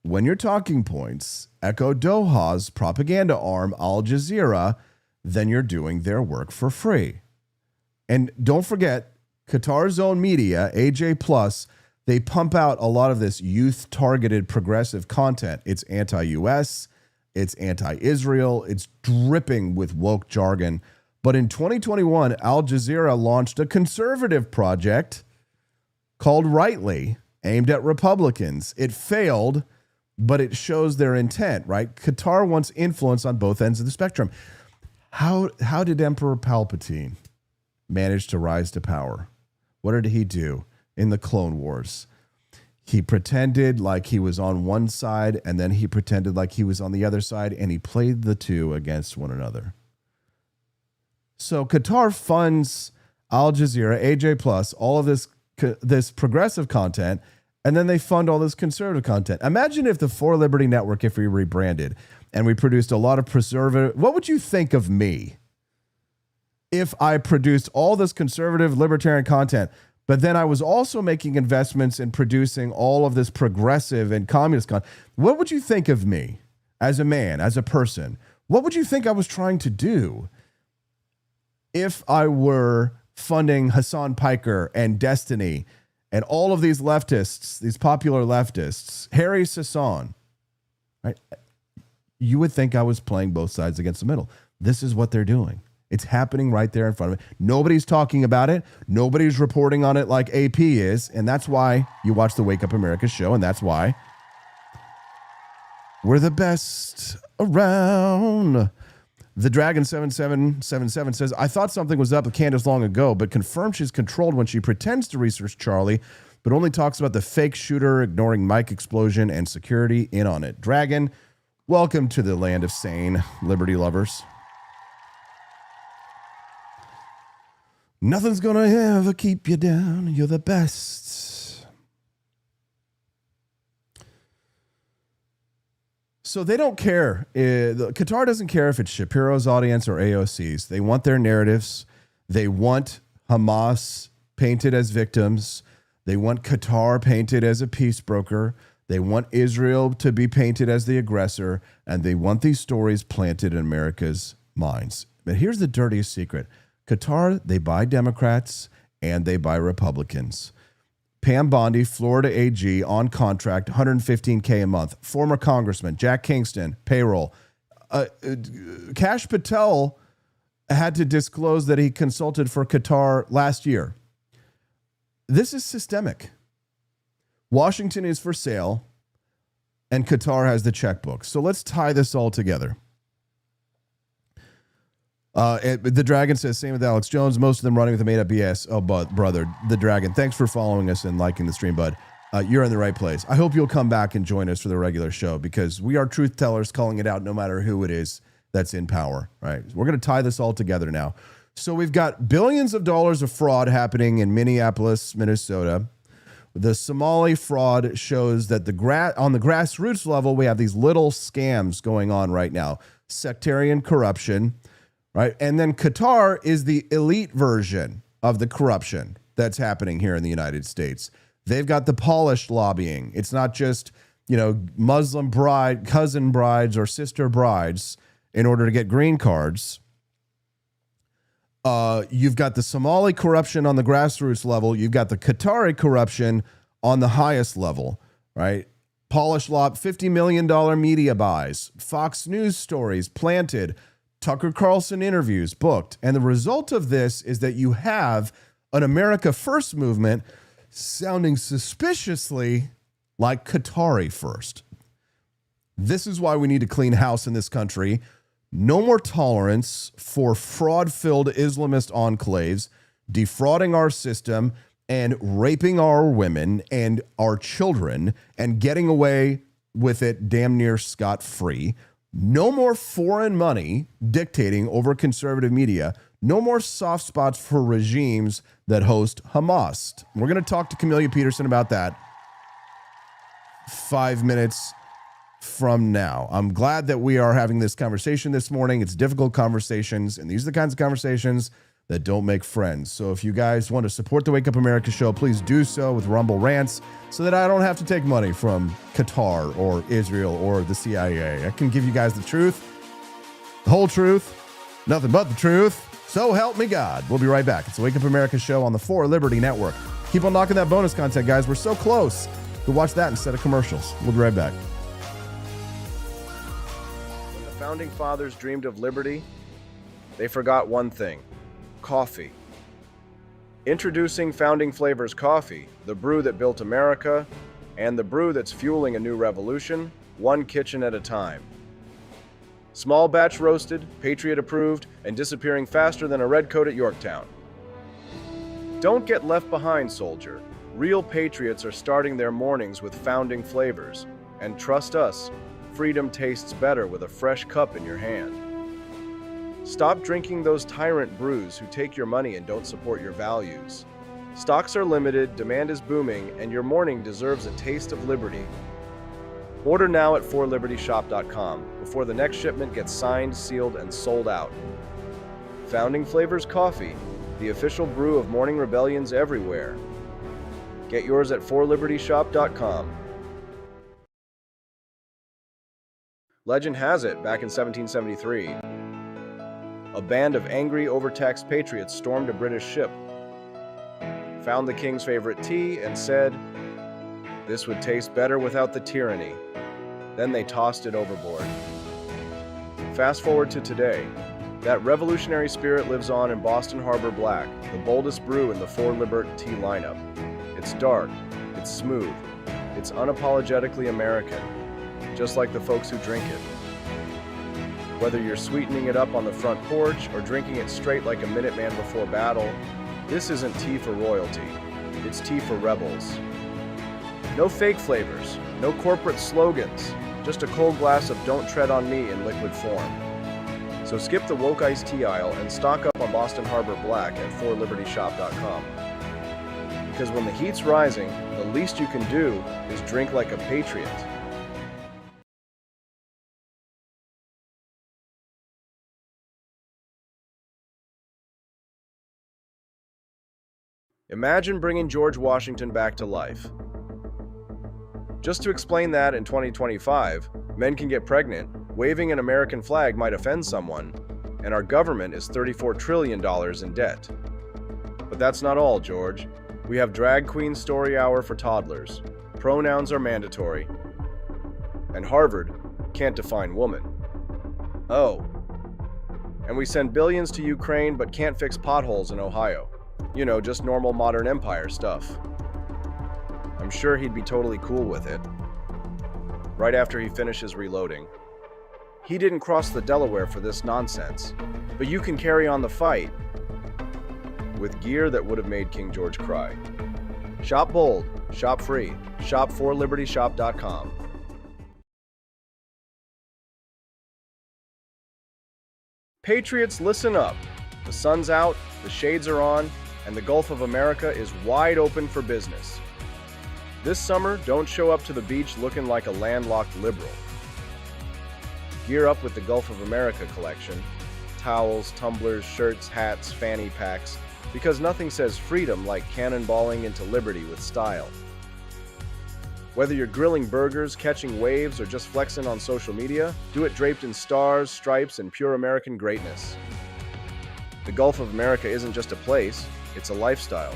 When your talking points echo Doha's propaganda arm, Al Jazeera, then you're doing their work for free. And don't forget, Qatar's own media, AJ Plus, they pump out a lot of this youth-targeted progressive content. It's anti-US, it's anti-Israel, it's dripping with woke jargon. But in 2021, Al Jazeera launched a conservative project called Rightly, aimed at Republicans. It failed, but it shows their intent, right? Qatar wants influence on both ends of the spectrum. How did Emperor Palpatine manage to rise to power? What did he do in the Clone Wars? He pretended like he was on one side, and then he pretended like he was on the other side, and he played the two against one another. So Qatar funds Al Jazeera, AJ Plus, all of this progressive content, and then they fund all this conservative content. Imagine if the For Liberty Network, if we rebranded and we produced a lot of preservative, what would you think of me if I produced all this conservative libertarian content, but then I was also making investments in producing all of this progressive and communist content? What would you think of me as a man, as a person? What would you think I was trying to do if I were funding Hassan Piker and Destiny and all of these leftists, these popular leftists, Harry Sasson, right? You would think I was playing both sides against the middle. This is what they're doing. It's happening right there in front of me. Nobody's talking about it. Nobody's reporting on it like AP is. And that's why you watch the Wake Up America show. And that's why we're the best around. The Dragon 7777 says, I thought something was up with Candace long ago, but confirmed she's controlled when she pretends to research Charlie, but only talks about the fake shooter, ignoring Mike explosion and security in on it. Dragon, welcome to the land of sane liberty lovers. Nothing's gonna ever keep you down. You're the best. So they don't care. Qatar doesn't care if it's Shapiro's audience or AOC's. They want their narratives. They want Hamas painted as victims. They want Qatar painted as a peace broker. They want Israel to be painted as the aggressor. And they want these stories planted in America's minds. But here's the dirtiest secret. Qatar, they buy Democrats and they buy Republicans. Pam Bondi, Florida AG, on contract, $115K a month. Former Congressman Jack Kingston, payroll. Kash Patel had to disclose that he consulted for Qatar last year. This is systemic. Washington is for sale, and Qatar has the checkbook. So let's tie this all together. The Dragon says, same with Alex Jones. Most of them running with the made-up BS. Oh, but brother, the Dragon, thanks for following us and liking the stream, bud. You're in the right place. I hope you'll come back and join us for the regular show, because we are truth tellers, calling it out no matter who it is that's in power, right? We're going to tie this all together now. So we've got billions of dollars of fraud happening in Minneapolis, Minnesota. The Somali fraud shows that on the grassroots level, we have these little scams going on right now. Sectarian corruption. Right. And then Qatar is the elite version of the corruption that's happening here in the United States. They've got the polished lobbying. It's not just, Muslim cousin brides or sister brides in order to get green cards. You've got the Somali corruption on the grassroots level. You've got the Qatari corruption on the highest level. Right. Polished law, $50 million media buys, Fox News stories planted, Tucker Carlson interviews booked. And the result of this is that you have an America First movement sounding suspiciously like Qatari First. This is why we need to clean house in this country. No more tolerance for fraud-filled Islamist enclaves, defrauding our system and raping our women and our children and getting away with it damn near scot-free. No more foreign money dictating over conservative media. No more soft spots for regimes that host Hamas. We're going to talk to Camelia Peterson about that 5 minutes from now. I'm glad that we are having this conversation this morning. It's difficult conversations, and these are the kinds of conversations that don't make friends. So if you guys want to support the Wake Up America show, please do so with Rumble Rants so that I don't have to take money from Qatar or Israel or the CIA. I can give you guys the truth, the whole truth, nothing but the truth. So help me God. We'll be right back. It's the Wake Up America show on the 4 Liberty Network. Keep on knocking that bonus content, guys. We're so close. Go watch that instead of commercials. We'll be right back. When the Founding Fathers dreamed of liberty, they forgot one thing: coffee. Introducing Founding Flavors Coffee, the brew that built America, and the brew that's fueling a new revolution, one kitchen at a time. Small batch roasted, Patriot approved, and disappearing faster than a red coat at Yorktown. Don't get left behind, soldier. Real patriots are starting their mornings with Founding Flavors. And trust us, freedom tastes better with a fresh cup in your hand. Stop drinking those tyrant brews who take your money and don't support your values. Stocks are limited, demand is booming, and your morning deserves a taste of liberty. Order now at 4libertyshop.com before the next shipment gets signed, sealed, and sold out. Founding Flavors Coffee, the official brew of morning rebellions everywhere. Get yours at 4libertyshop.com. Legend has it, back in 1773, a band of angry, overtaxed patriots stormed a British ship, found the king's favorite tea, and said, "This would taste better without the tyranny." Then they tossed it overboard. Fast forward to today. That revolutionary spirit lives on in Boston Harbor Black, the boldest brew in the 4 Libert tea lineup. It's dark, it's smooth, it's unapologetically American, just like the folks who drink it. Whether you're sweetening it up on the front porch or drinking it straight like a Minuteman before battle, this isn't tea for royalty, it's tea for rebels. No fake flavors, no corporate slogans, just a cold glass of Don't Tread on Me in liquid form. So skip the woke iced tea aisle and stock up on Boston Harbor Black at 4libertyshop.com. Because when the heat's rising, the least you can do is drink like a patriot. Imagine bringing George Washington back to life. Just to explain that in 2025, men can get pregnant, waving an American flag might offend someone, and our government is $34 trillion in debt. But that's not all, George. We have drag queen story hour for toddlers. Pronouns are mandatory. And Harvard can't define woman. Oh. And we send billions to Ukraine but can't fix potholes in Ohio. You know, just normal modern empire stuff. I'm sure he'd be totally cool with it. Right after he finishes reloading. He didn't cross the Delaware for this nonsense, but you can carry on the fight with gear that would have made King George cry. Shop bold, shop free, shop 4libertyshop.com. Patriots, listen up. The sun's out, the shades are on, and the Gulf of America is wide open for business. This summer, don't show up to the beach looking like a landlocked liberal. Gear up with the Gulf of America collection. Towels, tumblers, shirts, hats, fanny packs, because nothing says freedom like cannonballing into liberty with style. Whether you're grilling burgers, catching waves, or just flexing on social media, do it draped in stars, stripes, and pure American greatness. The Gulf of America isn't just a place, it's a lifestyle.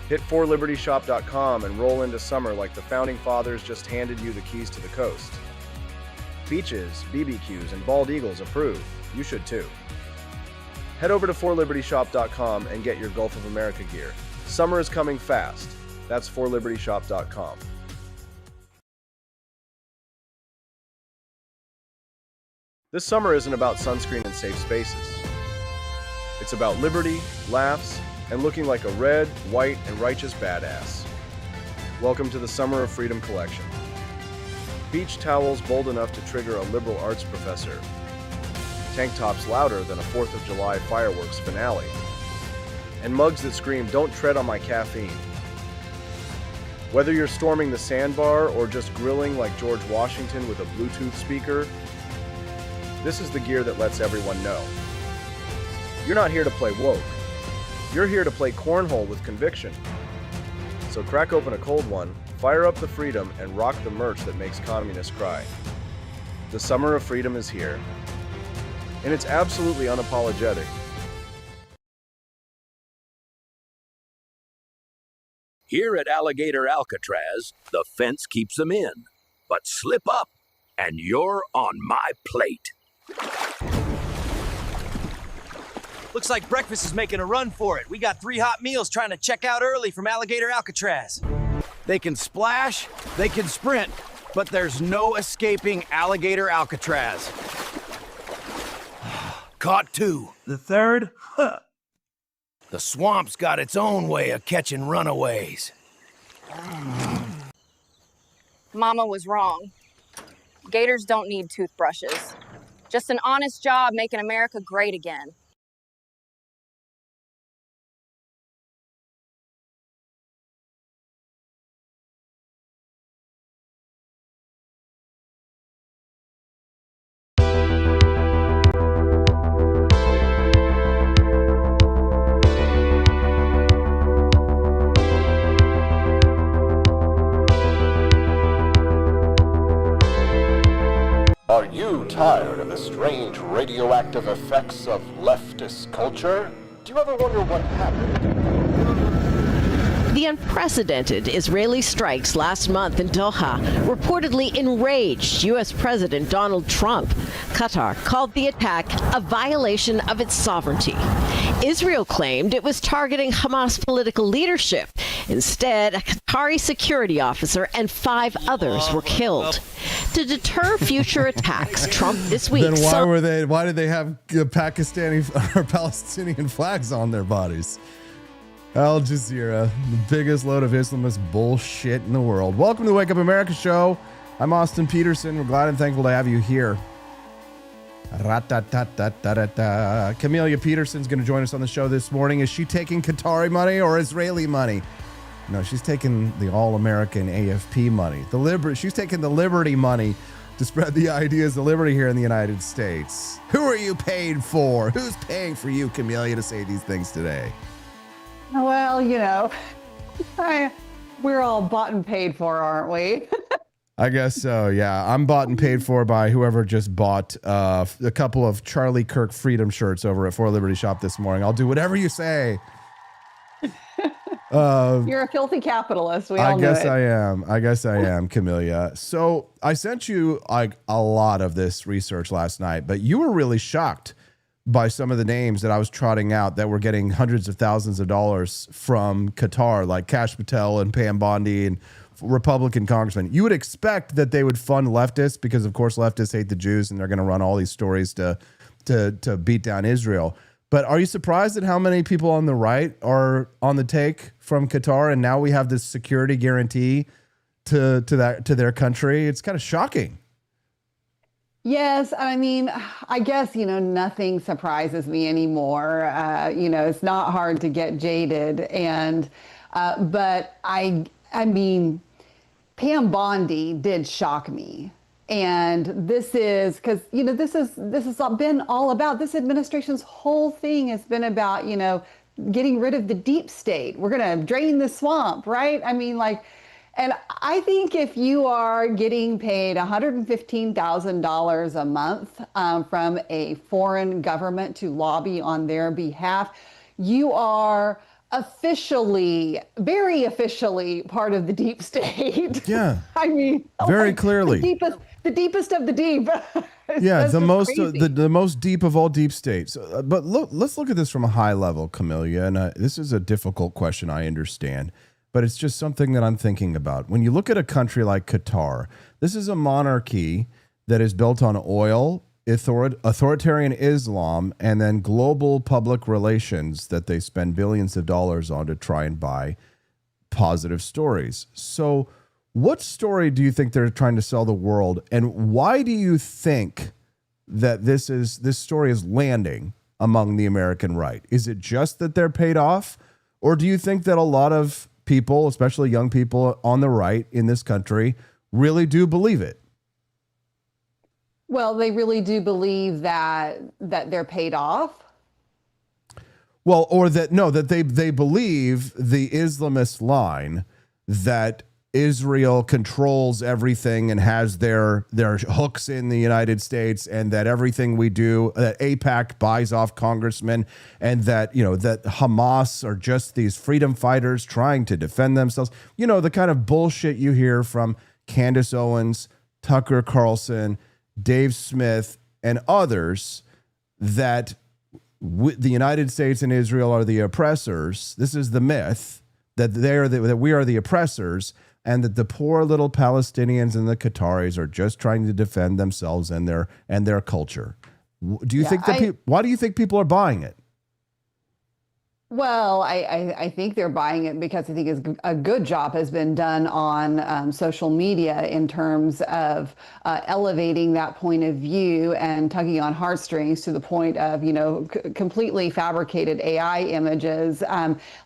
Hit 4libertyshop.com and roll into summer like the Founding Fathers just handed you the keys to the coast. Beaches, BBQs, and bald eagles approved. You should too. Head over to 4libertyshop.com and get your Gulf of America gear. Summer is coming fast. That's 4libertyshop.com. This summer isn't about sunscreen and safe spaces. It's about liberty, laughs, and looking like a red, white, and righteous badass. Welcome to the Summer of Freedom collection. Beach towels bold enough to trigger a liberal arts professor. Tank tops louder than a 4th of July fireworks finale. And mugs that scream, "Don't tread on my caffeine." Whether you're storming the sandbar or just grilling like George Washington with a Bluetooth speaker, this is the gear that lets everyone know. You're not here to play woke. You're here to play cornhole with conviction. So crack open a cold one, fire up the freedom, and rock the merch that makes communists cry. The Summer of Freedom is here, and it's absolutely unapologetic. Here at Alligator Alcatraz, the fence keeps them in. But slip up, and you're on my plate. Looks like breakfast is making a run for it. We got 3 hot meals trying to check out early from Alligator Alcatraz. They can splash, they can sprint, but there's no escaping Alligator Alcatraz. Caught 2. The third? Huh. The swamp's got its own way of catching runaways. Mama was wrong. Gators don't need toothbrushes. Just an honest job making America great again. Are you tired of the strange radioactive effects of leftist culture? Do you ever wonder what happened? The unprecedented Israeli strikes last month in Doha reportedly enraged U.S. President Donald Trump. Qatar called the attack a violation of its sovereignty. Israel claimed it was targeting Hamas political leadership. Instead, a Qatari security officer and 5 others were killed. To deter future attacks, Trump this week... Then why did they have Pakistani or Palestinian flags on their bodies? Al Jazeera, the biggest load of Islamist bullshit in the world. Welcome to the Wake Up America show. I'm Austin Peterson. We're glad and thankful to have you here. Camelia Peterson's going to join us on the show this morning. Is she taking Qatari money or Israeli money? No, she's taking the all-American AFP money. She's taking the Liberty money to spread the ideas of liberty here in the United States. Who are you paid for? Who's paying for you, Camelia, to say these things today? Well, you know, we're all bought and paid for, aren't we? I guess so, yeah. I'm bought and paid for by whoever just bought a couple of Charlie Kirk Freedom shirts over at For Liberty Shop this morning. I'll do whatever you say. You're a filthy capitalist. We all know it. I guess I am, Camelia. So I sent you like a lot of this research last night, but you were really shocked by some of the names that I was trotting out that were getting hundreds of thousands of dollars from Qatar, like Kash Patel and Pam Bondi and Republican congressmen. You would expect that they would fund leftists because, of course, leftists hate the Jews and they're going to run all these stories to beat down Israel. But are you surprised at how many people on the right are on the take from Qatar, and now we have this security guarantee to their country? It's kind of shocking. Yes, I mean, I guess, nothing surprises me anymore. It's not hard to get jaded. And, but I mean, Pam Bondi did shock me. And this is because, this has been all about, this administration's whole thing has been about, getting rid of the deep state. We're going to drain the swamp, right? I mean, and I think if you are getting paid $115,000 a month from a foreign government to lobby on their behalf, you are very officially part of the deep state. Yeah. I mean, very clearly. The deepest of the deep. Yeah, the most deep of all deep states. But let's look at this from a high level, Camelia. And this is a difficult question, I understand. But it's just something that I'm thinking about. When you look at a country like Qatar, this is a monarchy that is built on oil authoritarian Islam, and then global public relations that they spend billions of dollars on to try and buy positive stories. So what story do you think they're trying to sell the world, and why do you think that this story is landing among the American right? Is it just that they're paid off, or do you think that a lot of people, especially young people on the right in this country, really do believe it? Well, they really do believe that they're paid off. Well, or that they believe the Islamist line that Israel controls everything and has their hooks in the United States, and that everything we do, that AIPAC buys off congressmen, and that that Hamas are just these freedom fighters trying to defend themselves. The kind of bullshit you hear from Candace Owens, Tucker Carlson, Dave Smith, and others, that the United States and Israel are the oppressors. This is the myth that that we are the oppressors, and that the poor little Palestinians and the Qataris are just trying to defend themselves and their culture. Do you think that why do you think people are buying it? Well, I think they're buying it because I think a good job has been done on social media in terms of elevating that point of view and tugging on heartstrings to the point of, completely fabricated AI images.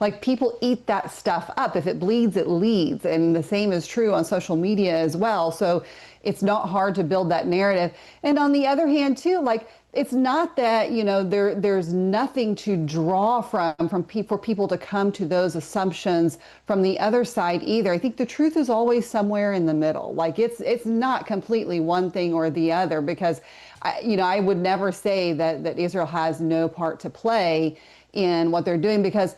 Like, people eat that stuff up. If it bleeds, it leads. And the same is true on social media as well. So it's not hard to build that narrative. And on the other hand, too, it's not that, there's nothing to draw for people to come to those assumptions from the other side either. I think the truth is always somewhere in the middle. It's not completely one thing or the other, because, I would never say that Israel has no part to play in what they're doing, because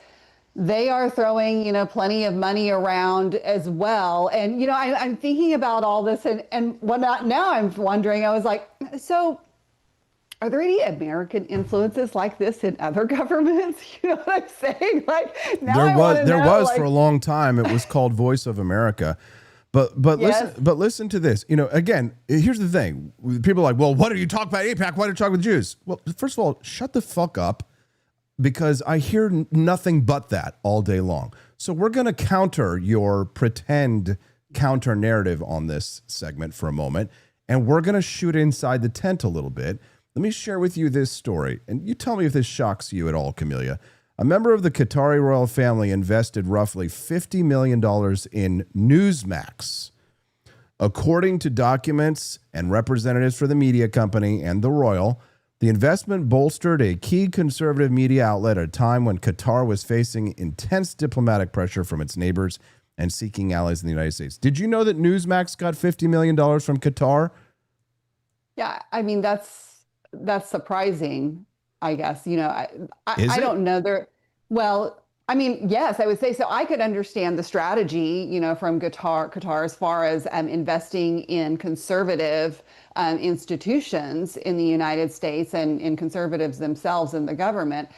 they are throwing, plenty of money around as well. And, I'm thinking about all this, and now I'm wondering, I was like, so are there any American influences like this in other governments? You know what I'm saying? There was for a long time. It was called Voice of America. But yes. listen to this. Again, here's the thing. People are like, well, why don't you talk about AIPAC? Why don't you talk with Jews? Well, first of all, shut the fuck up, because I hear nothing but that all day long. So we're going to counter your pretend counter narrative on this segment for a moment, and we're going to shoot inside the tent a little bit. Let me share with you this story, and you tell me if this shocks you at all, Camelia. A member of the Qatari royal family invested roughly $50 million in Newsmax. According to documents and representatives for the media company and the royal, the investment bolstered a key conservative media outlet at a time when Qatar was facing intense diplomatic pressure from its neighbors and seeking allies in the United States. Did you know that Newsmax got $50 million from Qatar? Yeah, I mean, that's surprising, I guess. I don't know. Well, I mean, yes, I would say so. I could understand the strategy, from Qatar as far as investing in conservative institutions in the United States and in conservatives themselves in the government,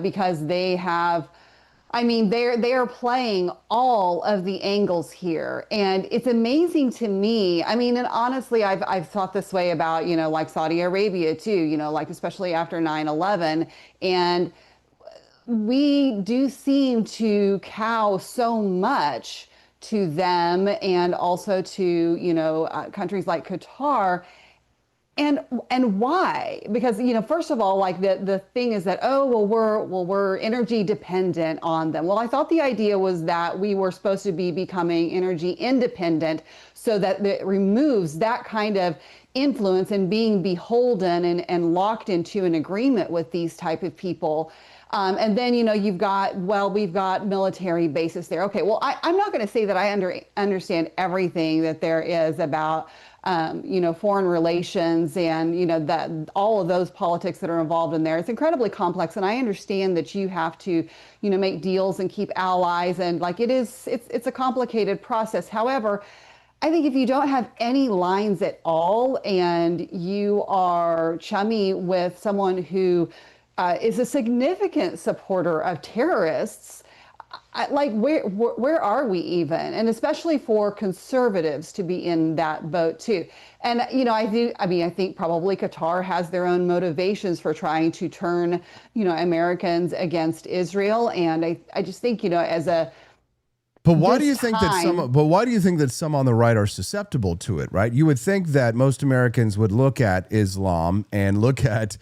because they have, they are playing all of the angles here. And it's amazing to me. And honestly, I've thought this way about, like Saudi Arabia too, especially after 9/11. And we do seem to cow so much to them, and also to, countries like Qatar. And why? Because, first of all, the thing is that, we're energy dependent on them. Well, I thought the idea was that we were supposed to be becoming energy independent, so that it removes that kind of influence and being beholden and locked into an agreement with these type of people. And then, we've got military bases there. Okay, well, I'm not going to say that I understand everything that there is about, foreign relations and, that all of those politics that are involved in there. It's incredibly complex. And I understand that you have to, make deals and keep allies. And it's a complicated process. However, I think if you don't have any lines at all, and you are chummy with someone who is a significant supporter of terrorists, where are we even? And especially for conservatives to be in that boat too. And, I think probably Qatar has their own motivations for trying to turn, Americans against Israel. And I just think, But why do you think that some on the right are susceptible to it, right? You would think that most Americans would look at Islam and look at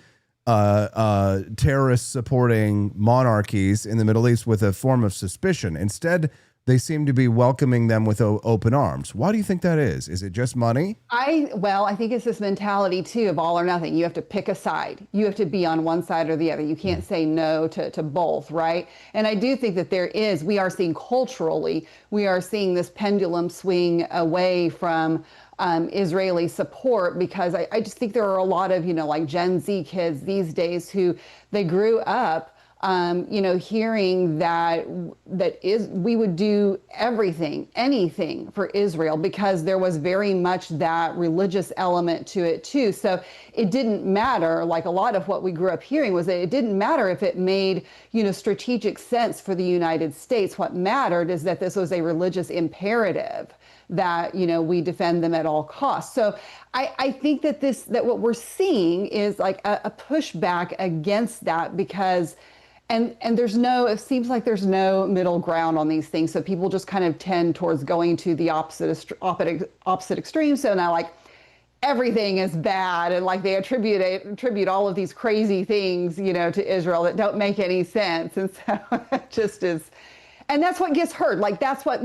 terrorist supporting monarchies in the Middle East with a form of suspicion. Instead, they seem to be welcoming them with open arms. Why do you think that is? Is it just money? I think it's this mentality too of all or nothing. You have to pick a side. You have to be on one side or the other. You can't say no to both, right? And I do think that we are seeing culturally, we are seeing this pendulum swing away from Israeli support, because I just think there are a lot of, like Gen Z kids these days who they grew up hearing that we would do anything for Israel, because there was very much that religious element to it too. So it didn't matter, like a lot of what we grew up hearing was that it didn't matter if it made, strategic sense for the United States. What mattered is that this was a religious imperative, that, we defend them at all costs. So I think that what we're seeing is like a pushback against that, because And it seems like there's no middle ground on these things. So people just kind of tend towards going to the opposite extreme. So now like everything is bad, and like they attribute all of these crazy things, to Israel that don't make any sense. And so it just is, and that's what gets heard. Like that's what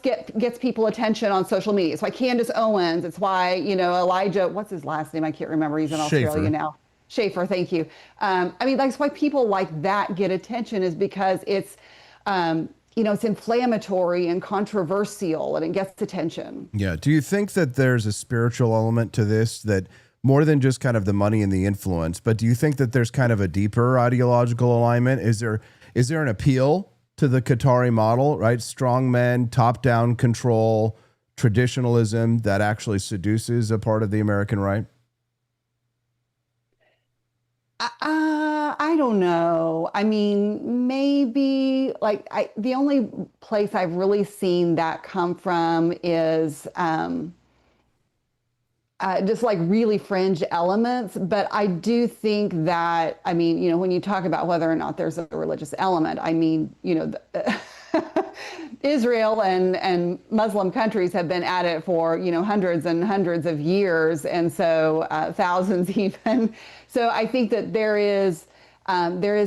gets people attention on social media. It's why Candace Owens, it's why, Elijah, what's his last name? I can't remember. He's in Australia now. Schaefer, thank you. That's why people like that get attention, is because it's, it's inflammatory and controversial, and it gets attention. Yeah. Do you think that there's a spiritual element to this, that more than just kind of the money and the influence, but do you think that there's kind of a deeper ideological alignment? Is there an appeal to the Qatari model, right? Strong men, top-down control, traditionalism that actually seduces a part of the American right? I don't know. Maybe the only place I've really seen that come from is just like really fringe elements. But I do think that, when you talk about whether or not there's a religious element, Israel and Muslim countries have been at it for, hundreds and hundreds of years, and so thousands even. So I think that there is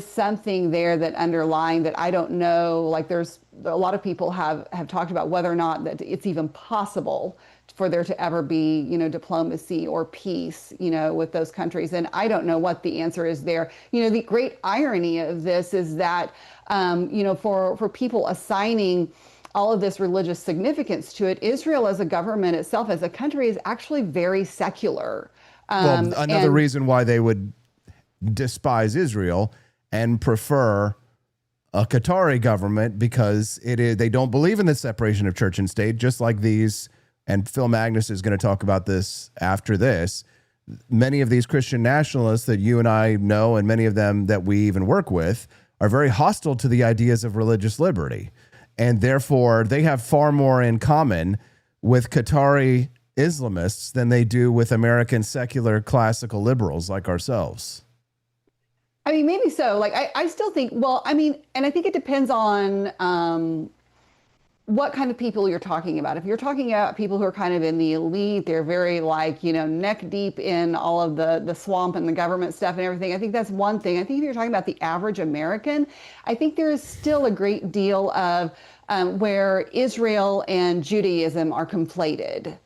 something there that underlying that I don't know. Like there's a lot of people have talked about whether or not that it's even possible for there to ever be, diplomacy or peace, with those countries. And I don't know what the answer is there. The great irony of this is that, for people assigning all of this religious significance to it, Israel as a government itself, as a country, is actually very secular. Another reason why they would despise Israel and prefer a Qatari government, because they don't believe in the separation of church and state, just like these. And Phil Magnus is going to talk about this after this. Many of these Christian nationalists that you and I know, and many of them that we even work with, are very hostile to the ideas of religious liberty. And therefore, they have far more in common with Qatari Islamists than they do with American secular classical liberals like ourselves. Maybe so. Like, I still think, and I think it depends on what kind of people you're talking about. If you're talking about people who are kind of in the elite, they're very neck deep in all of the swamp and the government stuff and everything. I think that's one thing. I think if you're talking about the average American, I think there is still a great deal of where Israel and Judaism are conflated.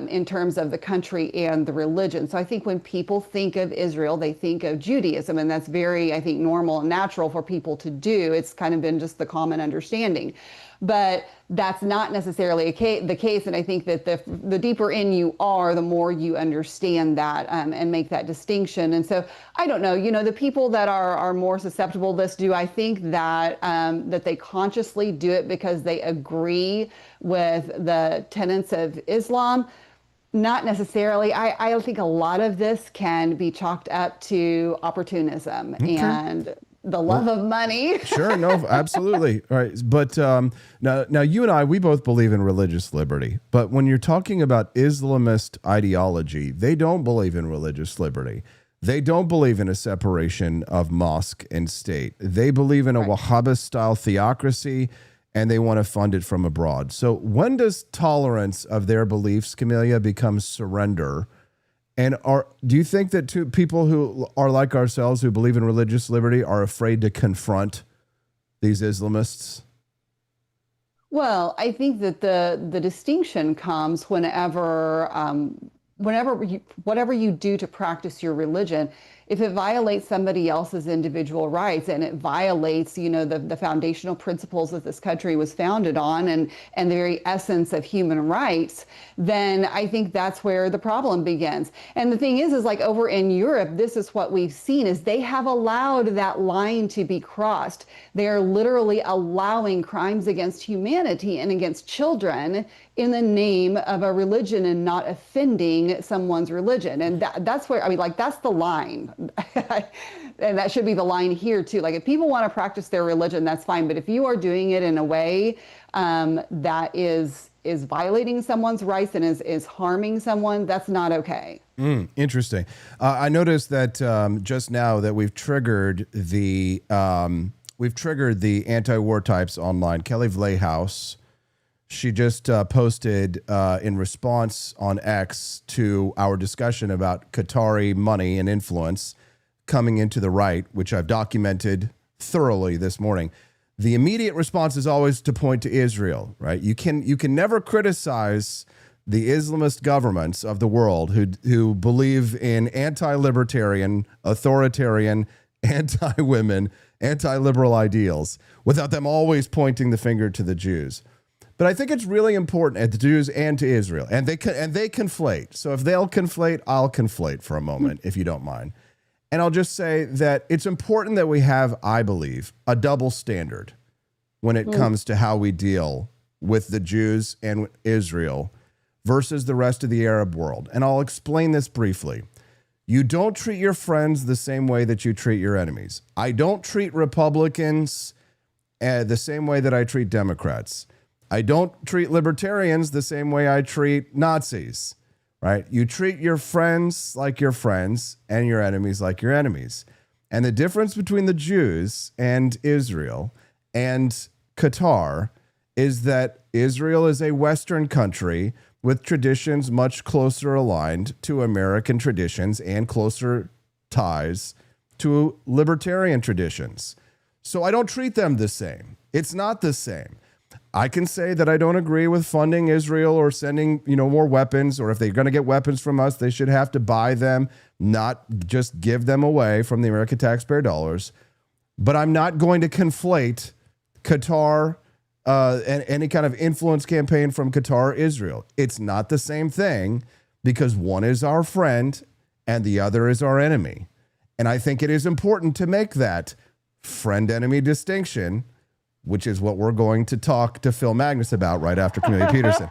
In terms of the country and the religion. So I think when people think of Israel, they think of Judaism, and that's very, I think, normal and natural for people to do. It's kind of been just the common understanding. But that's not necessarily the case, and I think that the deeper in you are, the more you understand that and make that distinction. And so I don't know, the people that are more susceptible to this, do I think that that they consciously do it because they agree with the tenets of Islam? Not necessarily. I think a lot of this can be chalked up to opportunism. Okay. And the love of money. Sure, no, absolutely. All right, but now you and I, we both believe in religious liberty. But when you're talking about Islamist ideology, they don't believe in religious liberty. They don't believe in a separation of mosque and state. They believe in a Wahhabist-style theocracy, and they want to fund it from abroad. So when does tolerance of their beliefs, Camelia, become surrender? And do you think that people who are like ourselves, who believe in religious liberty, are afraid to confront these Islamists? Well, I think that the distinction comes whenever whatever you do to practice your religion, if it violates somebody else's individual rights and it violates, the foundational principles that this country was founded on and the very essence of human rights, then I think that's where the problem begins. And the thing is like over in Europe, this is what we've seen is they have allowed that line to be crossed. They are literally allowing crimes against humanity and against children in the name of a religion and not offending someone's religion. And that's where, that's the line. And that should be the line here too. Like if people want to practice their religion, that's fine. But if you are doing it in a way that is violating someone's rights and is harming someone, that's not okay. Interesting. I noticed that just now that we've triggered the anti-war types online. Kelly Vlahouse, she just posted in response on X to our discussion about Qatari money and influence coming into the right, which I've documented thoroughly this morning. The immediate response is always to point to Israel, right? You can never criticize the Islamist governments of the world who believe in anti-libertarian, authoritarian, anti-women, anti-liberal ideals without them always pointing the finger to the Jews. But I think it's really important at the Jews and to Israel, and they conflate. So if they'll conflate, I'll conflate for a moment, if you don't mind. And I'll just say that it's important that we have, I believe, a double standard when it comes to how we deal with the Jews and Israel versus the rest of the Arab world. And I'll explain this briefly. You don't treat your friends the same way that you treat your enemies. I don't treat Republicans the same way that I treat Democrats. I don't treat libertarians the same way I treat Nazis, right? You treat your friends like your friends and your enemies like your enemies. And the difference between the Jews and Israel and Qatar is that Israel is a Western country with traditions much closer aligned to American traditions and closer ties to libertarian traditions. So I don't treat them the same. It's not the same. I can say that I don't agree with funding Israel or sending, more weapons, or if they're going to get weapons from us, they should have to buy them, not just give them away from the American taxpayer dollars. But I'm not going to conflate Qatar and any kind of influence campaign from Qatar or Israel. It's not the same thing because one is our friend and the other is our enemy. And I think it is important to make that friend-enemy distinction, which is what we're going to talk to Phil Magnus about right after Camelia Peterson.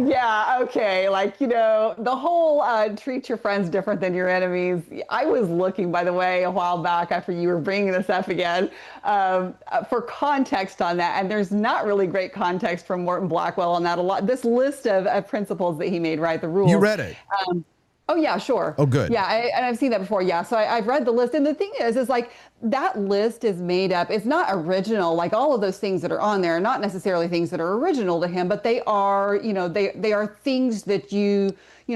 Yeah, okay. The whole treat your friends different than your enemies. I was looking, by the way, a while back after you were bringing this up again, for context on that. And there's not really great context from Morton Blackwell on that. This list of principles that he made, right? The rules. You read it. Oh, yeah, sure. Oh, good. Yeah, and I've seen that before. Yeah, so I've read the list. And the thing is that list is made up. It's not original. Like all of those things that are on there are not necessarily things that are original to him, but they are, they are things that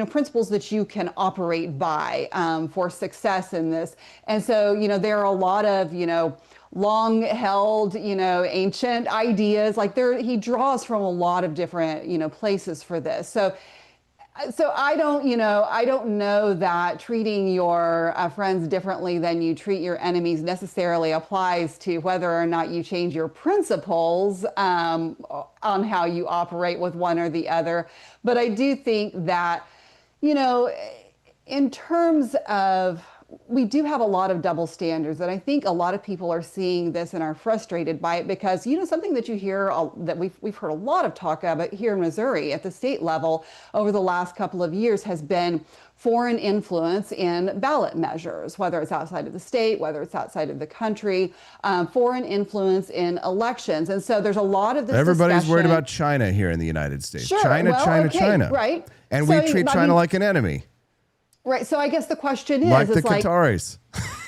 principles that you can operate by for success in this. And so, there are a lot of, long held, ancient ideas. He draws from a lot of different, places for this. So I don't know that treating your friends differently than you treat your enemies necessarily applies to whether or not you change your principles on how you operate with one or the other. But I do think that, in terms of we do have a lot of double standards, and I think a lot of people are seeing this and are frustrated by it because, something that you hear that we've heard a lot of talk about here in Missouri at the state level over the last couple of years has been foreign influence in ballot measures, whether it's outside of the state, whether it's outside of the country, foreign influence in elections. And so there's a lot of this Everybody's worried discussion. about China here in the United States. Sure. China, Well, China, okay, China. right. And So, we treat China like an enemy. Right. So I guess the question is, Like the it's Qataris.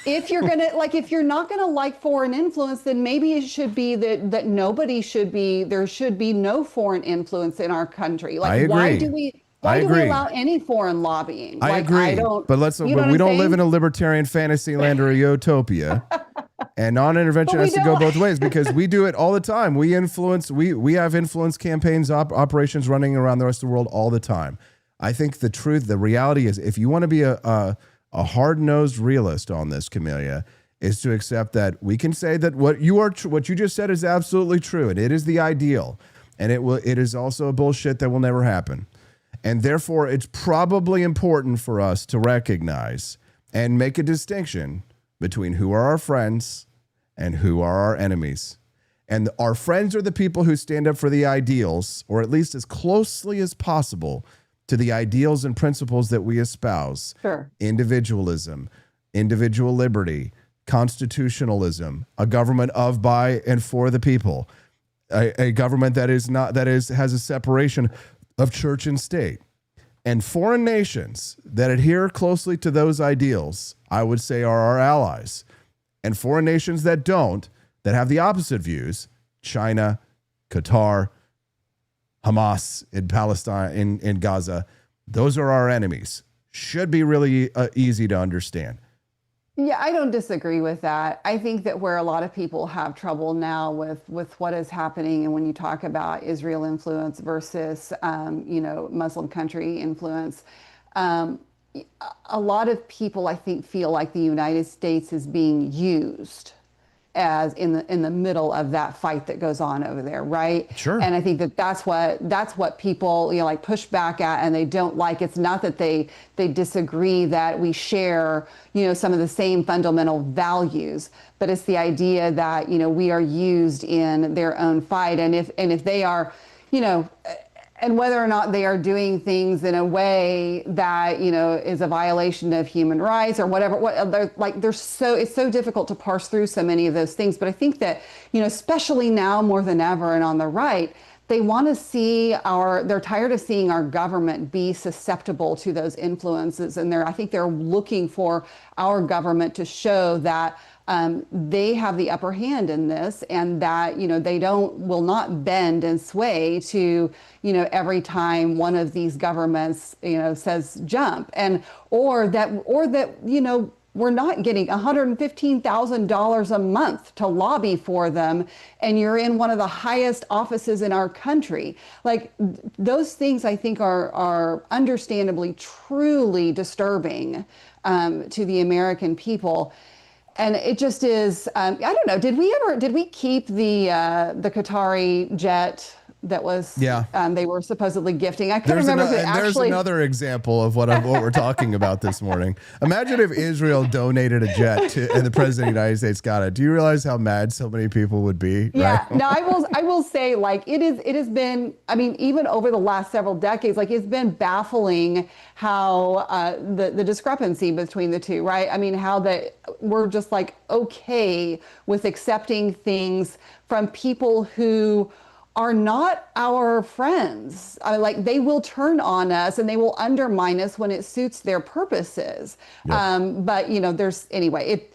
if you're if you're not gonna like foreign influence, then maybe it should be that there should be no foreign influence in our country. I agree. Why do we agree. allow any foreign lobbying? I agree. But we don't live in a libertarian fantasy land or a utopia. And non-intervention has to go both ways because we do it all the time. We have influence campaigns, operations running around the rest of the world all the time. I think the reality is, if you want to be a hard-nosed realist on this, Camellia, is to accept that we can say that what you just said is absolutely true, and it is the ideal, and it is also a bullshit that will never happen. And therefore, it's probably important for us to recognize and make a distinction between who are our friends and who are our enemies. And our friends are the people who stand up for the ideals, or at least as closely as possible to the ideals and principles that we espouse. Sure. Individualism, individual liberty, constitutionalism, a government of, by, and for the people, a government that has a separation of church and state. And foreign nations that adhere closely to those ideals, I would say, are our allies. And foreign nations that don't, that have the opposite views, China, Qatar, Hamas in Palestine, in Gaza, those are our enemies. Should be really easy to understand. Yeah, I don't disagree with that. I think that where a lot of people have trouble now with what is happening, and when you talk about Israel influence versus, Muslim country influence, a lot of people, I think, feel like the United States is being used as in the middle of that fight that goes on over there, right? Sure. And I think that's what people push back at, and they don't like. It's not that they disagree that we share some of the same fundamental values, but it's the idea that we are used in their own fight, and if they are, and whether or not they are doing things in a way that is a violation of human rights or whatever. It's so difficult to parse through so many of those things. But I think that especially now more than ever, and on the right, they want to see they're tired of seeing our government be susceptible to those influences, and I think they're looking for our government to show that they have the upper hand in this, and that they will not bend and sway to every time one of these governments says jump, or that we're not getting $115,000 a month to lobby for them, and you're in one of the highest offices in our country. Like, those things I think are understandably truly disturbing to the American people. And it just is, I don't know, did we keep the Qatari jet that was, they were supposedly gifting? I couldn't remember if it actually. There's another example of what we're talking about this morning. Imagine if Israel donated a jet and the president of the United States got it. Do you realize how mad so many people would be? Yeah, right? no, I will say, it has been, even over the last several decades, it's been baffling how the discrepancy between the two, right? How we're just okay with accepting things from people who are not our friends. They will turn on us and they will undermine us when it suits their purposes. Yep. But it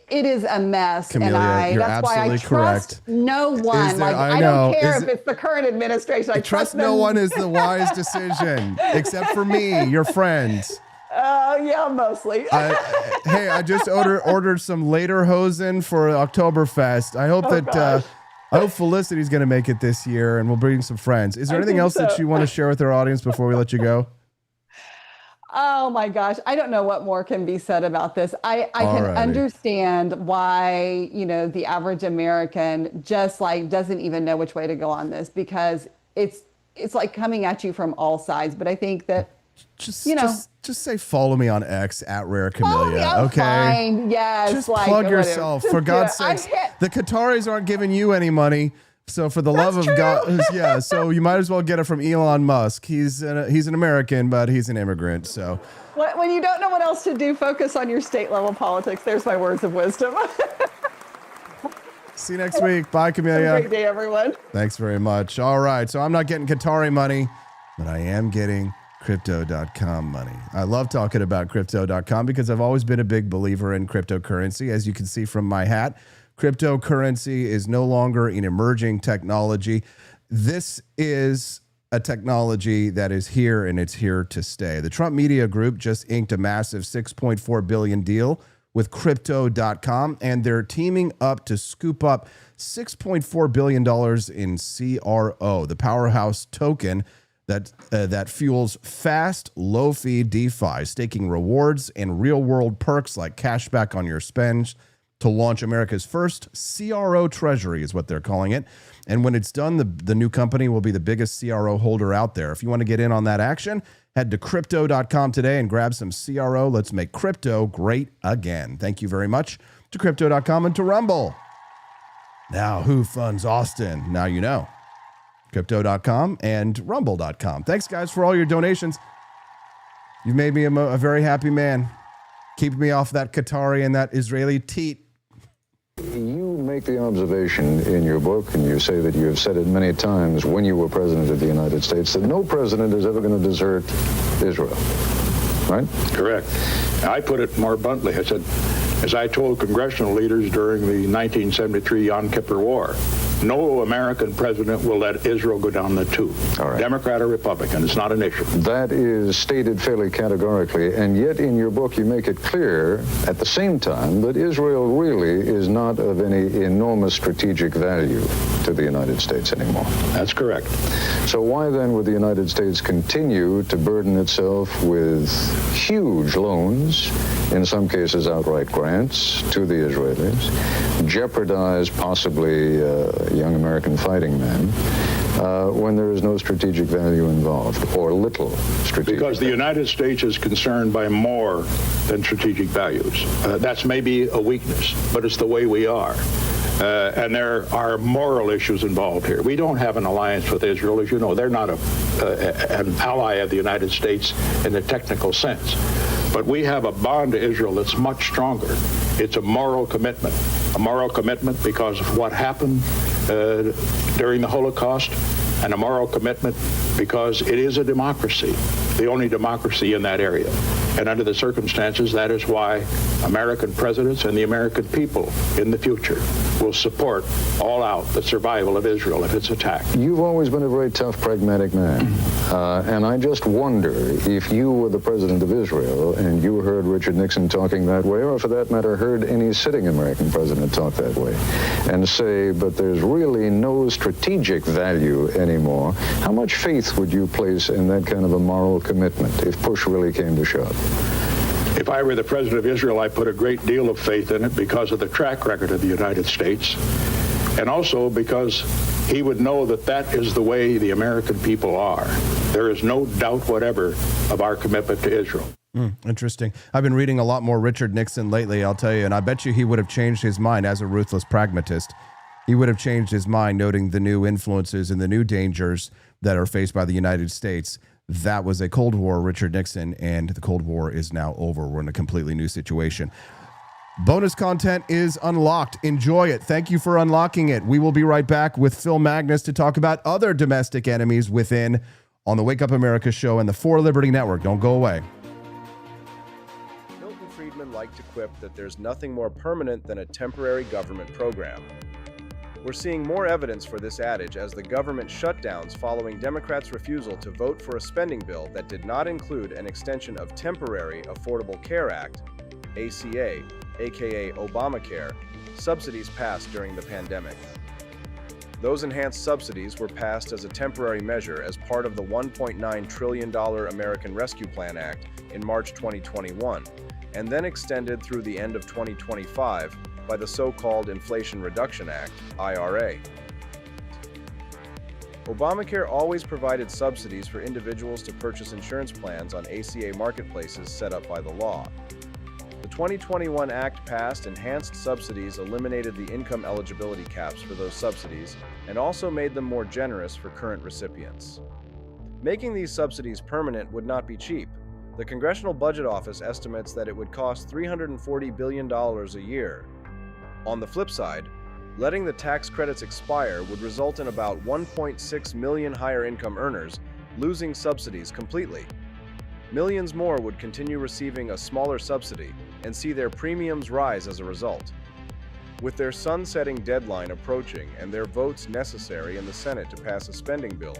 is a mess, Camellia, and that's why I trust no one. I don't care if it's the current administration. I trust no one is the wise decision, except for me, your friend. Yeah, mostly. Hey, I just ordered some lederhosen for Oktoberfest. I hope I hope Felicity's going to make it this year, and we'll bring some friends. Is there anything else that you want to share with our audience before we let you go? Oh my gosh, I don't know what more can be said about this. I can understand why, the average American just doesn't even know which way to go on this, because it's coming at you from all sides. But I think that Just say follow me on X at Rare Camellia. Okay. Fine. Yes. Just plug yourself. For God's sakes. The Qataris aren't giving you any money. So for the love of God, yeah. So you might as well get it from Elon Musk. He's an American, but he's an immigrant. So when you don't know what else to do, focus on your state level politics. There's my words of wisdom. See you next week. Bye, Camellia. Have a great day, everyone. Thanks very much. All right. So I'm not getting Qatari money, but I am getting Crypto.com money. I love talking about Crypto.com because I've always been a big believer in cryptocurrency. As you can see from my hat, cryptocurrency is no longer an emerging technology. This is a technology that is here and it's here to stay. The Trump Media Group just inked a massive $6.4 billion deal with Crypto.com, and they're teaming up to scoop up $6.4 billion in CRO, the powerhouse token that fuels fast, low-fee DeFi, staking rewards and real-world perks like cashback on your spends to launch America's first CRO treasury is what they're calling it. And when it's done, the new company will be the biggest CRO holder out there. If you want to get in on that action, head to Crypto.com today and grab some CRO. Let's make crypto great again. Thank you very much to Crypto.com and to Rumble. Now, who funds Austin? Now you know. Crypto.com and Rumble.com. Thanks, guys, for all your donations. You've made me a very happy man. Keep me off that Qatari and that Israeli teat. You make the observation in your book, and you say that you have said it many times when you were president of the United States, that no president is ever going to desert Israel, right? Correct. I put it more bluntly. I said, as I told congressional leaders during the 1973 Yom Kippur War, no American president will let Israel go down the tube. All right. Democrat or Republican, it's not an issue. That is stated fairly categorically, and yet in your book you make it clear at the same time that Israel really is not of any enormous strategic value to the United States anymore. That's correct. So why then would the United States continue to burden itself with huge loans, in some cases outright grants, to the Israelis, jeopardize possibly young American fighting men, when there is no strategic value involved, or little strategic Because the United States is concerned by more than strategic values. That's maybe a weakness, but it's the way we are. And there are moral issues involved here. We don't have an alliance with Israel. As you know, they're not an ally of the United States in the technical sense. But we have a bond to Israel that's much stronger. It's a moral commitment because of what happened during the Holocaust, and a moral commitment because it is a democracy, the only democracy in that area. And under the circumstances, that is why American presidents and the American people in the future will support all out the survival of Israel if it's attacked. You've always been a very tough, pragmatic man. And I just wonder if you were the president of Israel and you heard Richard Nixon talking that way, or for that matter, heard any sitting American president talk that way, and say, but there's really no strategic value anymore, how much faith would you place in that kind of a moral commitment if push really came to shove? If I were the president of Israel, I put a great deal of faith in it because of the track record of the United States, and also because he would know that that is the way the American people are. There is no doubt whatever of our commitment to Israel. Interesting. I've been reading a lot more Richard Nixon lately, I'll tell you, and I bet you he would have changed his mind as a ruthless pragmatist. He would have changed his mind, noting the new influences and the new dangers that are faced by the United States. That was a Cold War, Richard Nixon, and the Cold War is now over. We're in a completely new situation. Bonus content is unlocked. Enjoy it. Thank you for unlocking it. We will be right back with Phil Magnus to talk about other domestic enemies within on the Wake Up America show and the For Liberty Network. Don't go away. Milton Friedman liked to quip that there's nothing more permanent than a temporary government program. We're seeing more evidence for this adage as the government shutdowns following Democrats' refusal to vote for a spending bill that did not include an extension of temporary Affordable Care Act, ACA, aka Obamacare, subsidies passed during the pandemic. Those enhanced subsidies were passed as a temporary measure as part of the $1.9 trillion American Rescue Plan Act in March 2021, and then extended through the end of 2025 by the so-called Inflation Reduction Act, IRA. Obamacare always provided subsidies for individuals to purchase insurance plans on ACA marketplaces set up by the law. The 2021 Act passed enhanced subsidies, eliminated the income eligibility caps for those subsidies, and also made them more generous for current recipients. Making these subsidies permanent would not be cheap. The Congressional Budget Office estimates that it would cost $340 billion a year. On the flip side, letting the tax credits expire would result in about 1.6 million higher income earners losing subsidies completely. Millions more would continue receiving a smaller subsidy and see their premiums rise as a result. With their sunsetting deadline approaching and their votes necessary in the Senate to pass a spending bill,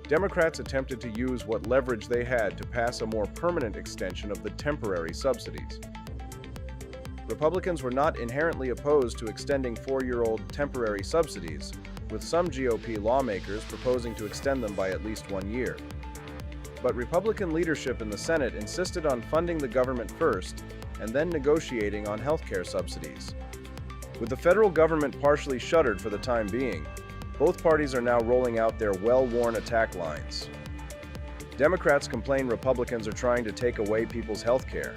Democrats attempted to use what leverage they had to pass a more permanent extension of the temporary subsidies. Republicans were not inherently opposed to extending four-year-old temporary subsidies, with some GOP lawmakers proposing to extend them by at least 1 year. But Republican leadership in the Senate insisted on funding the government first and then negotiating on healthcare subsidies. With the federal government partially shuttered for the time being, both parties are now rolling out their well-worn attack lines. Democrats complain Republicans are trying to take away people's health care.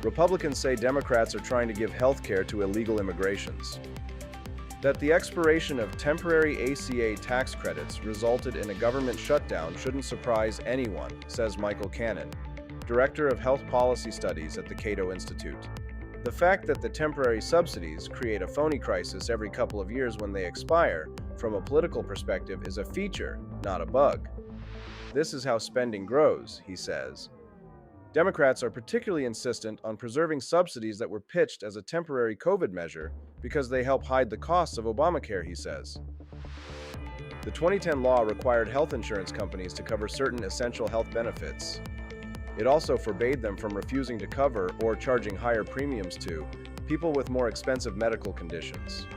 Republicans say Democrats are trying to give health care to illegal immigrations. That the expiration of temporary ACA tax credits resulted in a government shutdown shouldn't surprise anyone, says Michael Cannon, Director of Health Policy Studies at the Cato Institute. The fact that the temporary subsidies create a phony crisis every couple of years when they expire, from a political perspective, is a feature, not a bug. This is how spending grows, he says. Democrats are particularly insistent on preserving subsidies that were pitched as a temporary COVID measure because they help hide the costs of Obamacare, he says. The 2010 law required health insurance companies to cover certain essential health benefits. It also forbade them from refusing to cover or charging higher premiums to people with more expensive medical conditions.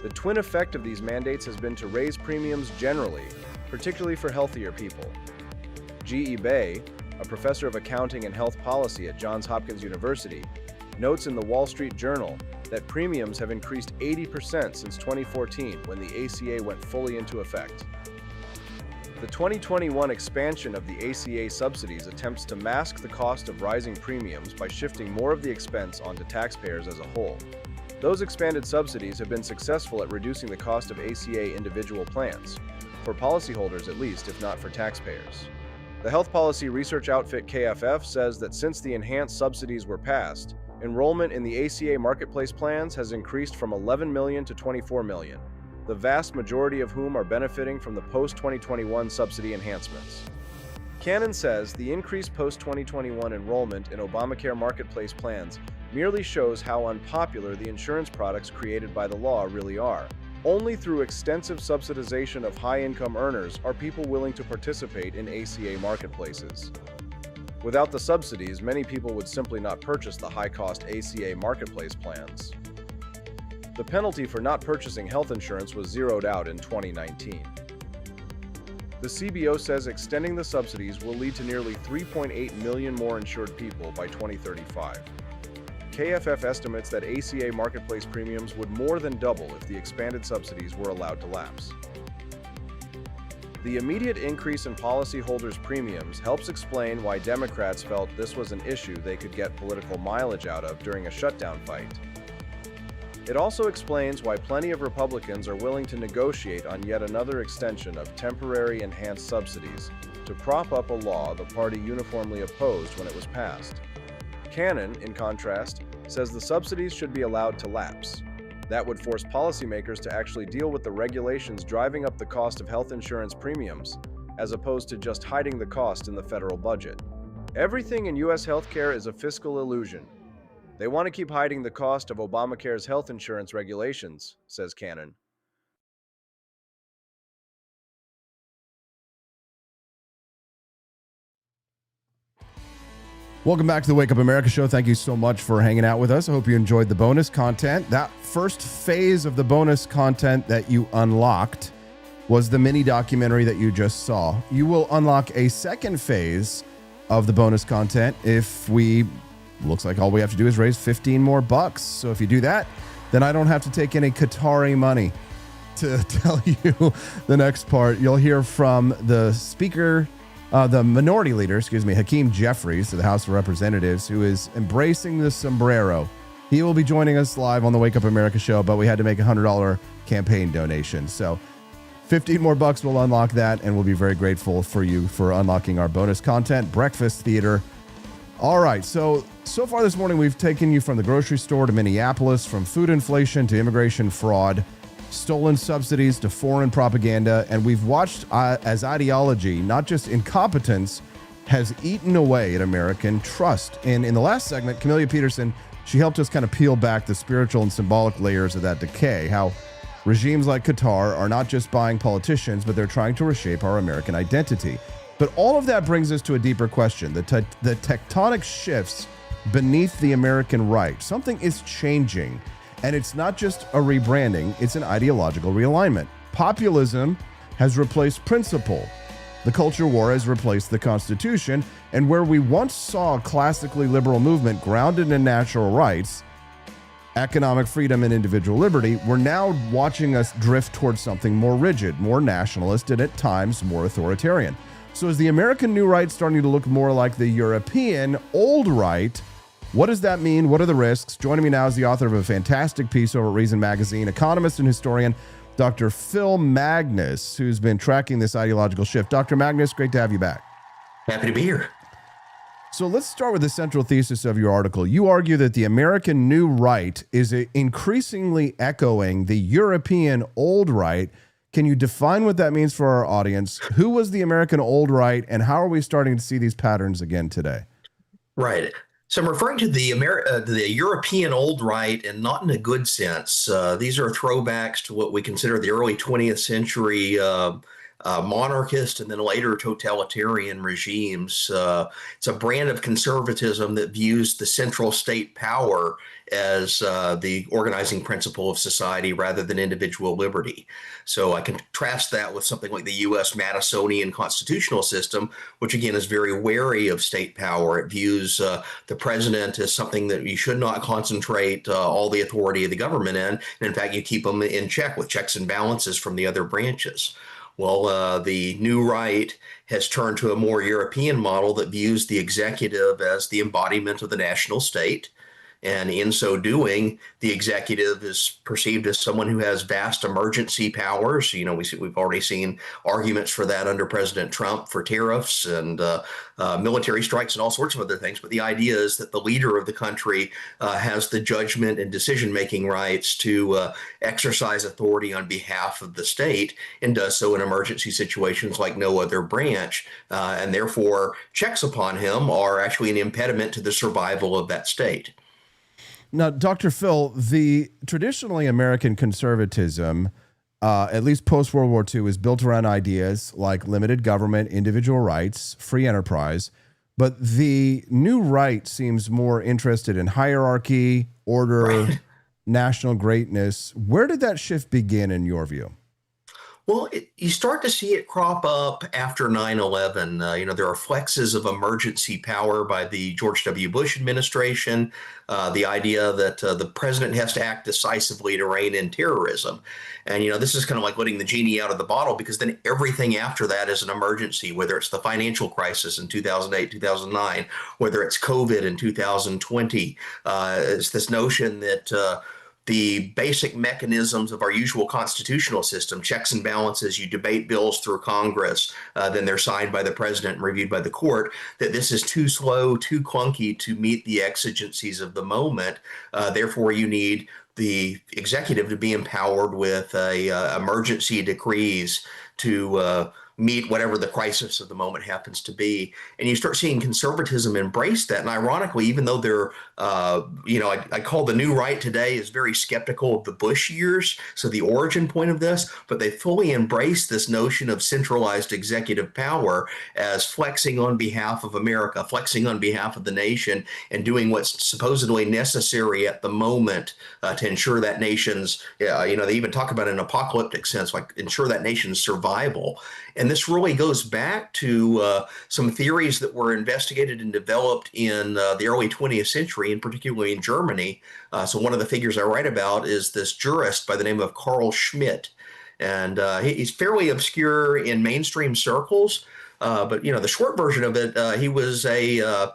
The twin effect of these mandates has been to raise premiums generally, particularly for healthier people. G.E. Bay, a professor of accounting and health policy at Johns Hopkins University, notes in the Wall Street Journal that premiums have increased 80% since 2014 when the ACA went fully into effect. The 2021 expansion of the ACA subsidies attempts to mask the cost of rising premiums by shifting more of the expense onto taxpayers as a whole. Those expanded subsidies have been successful at reducing the cost of ACA individual plans, for policyholders at least, if not for taxpayers. The health policy research outfit KFF says that since the enhanced subsidies were passed, enrollment in the ACA marketplace plans has increased from 11 million to 24 million, the vast majority of whom are benefiting from the post-2021 subsidy enhancements. Cannon says the increased post-2021 enrollment in Obamacare marketplace plans merely shows how unpopular the insurance products created by the law really are. Only through extensive subsidization of high-income earners are people willing to participate in ACA marketplaces. Without the subsidies, many people would simply not purchase the high-cost ACA marketplace plans. The penalty for not purchasing health insurance was zeroed out in 2019. The CBO says extending the subsidies will lead to nearly 3.8 million more insured people by 2035. KFF estimates that ACA marketplace premiums would more than double if the expanded subsidies were allowed to lapse. The immediate increase in policyholders' premiums helps explain why Democrats felt this was an issue they could get political mileage out of during a shutdown fight. It also explains why plenty of Republicans are willing to negotiate on yet another extension of temporary enhanced subsidies to prop up a law the party uniformly opposed when it was passed. Cannon, in contrast, says the subsidies should be allowed to lapse. That would force policymakers to actually deal with the regulations driving up the cost of health insurance premiums, as opposed to just hiding the cost in the federal budget. Everything in U.S. healthcare is a fiscal illusion. They want to keep hiding the cost of Obamacare's health insurance regulations, says Cannon. Welcome back to the Wake Up America show. Thank you so much for hanging out with us. I hope you enjoyed the bonus content. That first phase of the bonus content that you unlocked was the mini documentary that you just saw. You will unlock a second phase of the bonus content if looks like all we have to do is raise 15 more bucks. So if you do that, then I don't have to take any Qatari money. to tell you the next part. You'll hear from the the minority leader, Hakeem Jeffries of the House of Representatives, who is embracing the sombrero. He will be joining us live on the Wake Up America show, but we had to make a $100 campaign donation. So 15 more bucks will unlock that, and we'll be very grateful for you for unlocking our bonus content, Breakfast Theater. All right, so far this morning, we've taken you from the grocery store to Minneapolis, from food inflation to immigration fraud, stolen subsidies to foreign propaganda, and we've watched as ideology, not just incompetence, has eaten away at American trust. And in the last segment, Camelia Peterson, she helped us kind of peel back the spiritual and symbolic layers of that decay, how regimes like Qatar are not just buying politicians, but they're trying to reshape our American identity. But all of that brings us to a deeper question, the tectonic shifts beneath the American right. Something is changing, and it's not just a rebranding, it's an ideological realignment. Populism has replaced principle. The culture war has replaced the Constitution, and where we once saw a classically liberal movement grounded in natural rights, economic freedom, and individual liberty, we're now watching us drift towards something more rigid, more nationalist, and at times more authoritarian. So is the American new right starting to look more like the European old right? What does that mean? What are the risks? Joining me now is the author of a fantastic piece over at Reason Magazine, economist and historian, Dr. Phil Magnus, who's been tracking this ideological shift. Dr. Magnus, great to have you back. Happy to be here. So let's start with the central thesis of your article. You argue that the American new right is increasingly echoing the European old right. Can you define what that means for our audience? Who was the American old right, and how are we starting to see these patterns again today? Right. So I'm referring to the European old right, and not in a good sense. These are throwbacks to what we consider the early 20th century monarchist and then later totalitarian regimes. It's a brand of conservatism that views the central state power as the organizing principle of society rather than individual liberty. So I contrast that with something like the U.S. Madisonian constitutional system, which again is very wary of state power. It views the president as something that you should not concentrate all the authority of the government in. And in fact, you keep them in check with checks and balances from the other branches. Well, the new right has turned to a more European model that views the executive as the embodiment of the national state. And in so doing, the executive is perceived as someone who has vast emergency powers. You know, we've already seen arguments for that under President Trump for tariffs and military strikes and all sorts of other things. But the idea is that the leader of the country has the judgment and decision-making rights to exercise authority on behalf of the state, and does so in emergency situations like no other branch. And therefore, checks upon him are actually an impediment to the survival of that state. Now, Dr. Phil, the traditionally American conservatism, at least post-World War II, is built around ideas like limited government, individual rights, free enterprise. But the new right seems more interested in hierarchy, order, national greatness. Where did that shift begin in your view? Well, you start to see it crop up after 9/11. There are flexes of emergency power by the George W. Bush administration, the idea that the president has to act decisively to rein in terrorism. And, this is kind of like letting the genie out of the bottle, because then everything after that is an emergency, whether it's the financial crisis in 2008, 2009, whether it's COVID in 2020. It's this notion that the basic mechanisms of our usual constitutional system, checks and balances, you debate bills through Congress, then they're signed by the president and reviewed by the court, that this is too slow, too clunky to meet the exigencies of the moment. Therefore, you need the executive to be empowered with emergency decrees to meet whatever the crisis of the moment happens to be. And you start seeing conservatism embrace that. And ironically, even though they're, I call the new right today is very skeptical of the Bush years, so the origin point of this, but they fully embrace this notion of centralized executive power as flexing on behalf of America, flexing on behalf of the nation, and doing what's supposedly necessary at the moment to ensure that nation's, they even talk about an apocalyptic sense, like ensure that nation's survival. And this really goes back to some theories that were investigated and developed in the early 20th century, and particularly in Germany. So one of the figures I write about is this jurist by the name of Carl Schmitt. And he's fairly obscure in mainstream circles. But the short version of it, he was a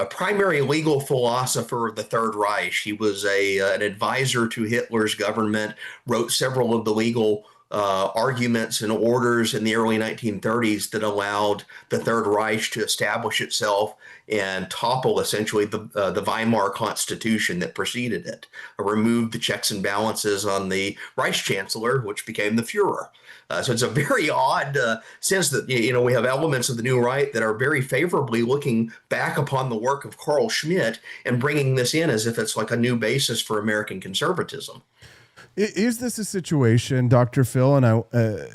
primary legal philosopher of the Third Reich. He was an advisor to Hitler's government, wrote several of the legal arguments and orders in the early 1930s that allowed the Third Reich to establish itself and topple essentially the Weimar Constitution that preceded it, removed the checks and balances on the Reich Chancellor, which became the Fuhrer. So it's a very odd sense that, we have elements of the new right that are very favorably looking back upon the work of Carl Schmitt and bringing this in as if it's like a new basis for American conservatism. Is this a situation, Dr. Phil,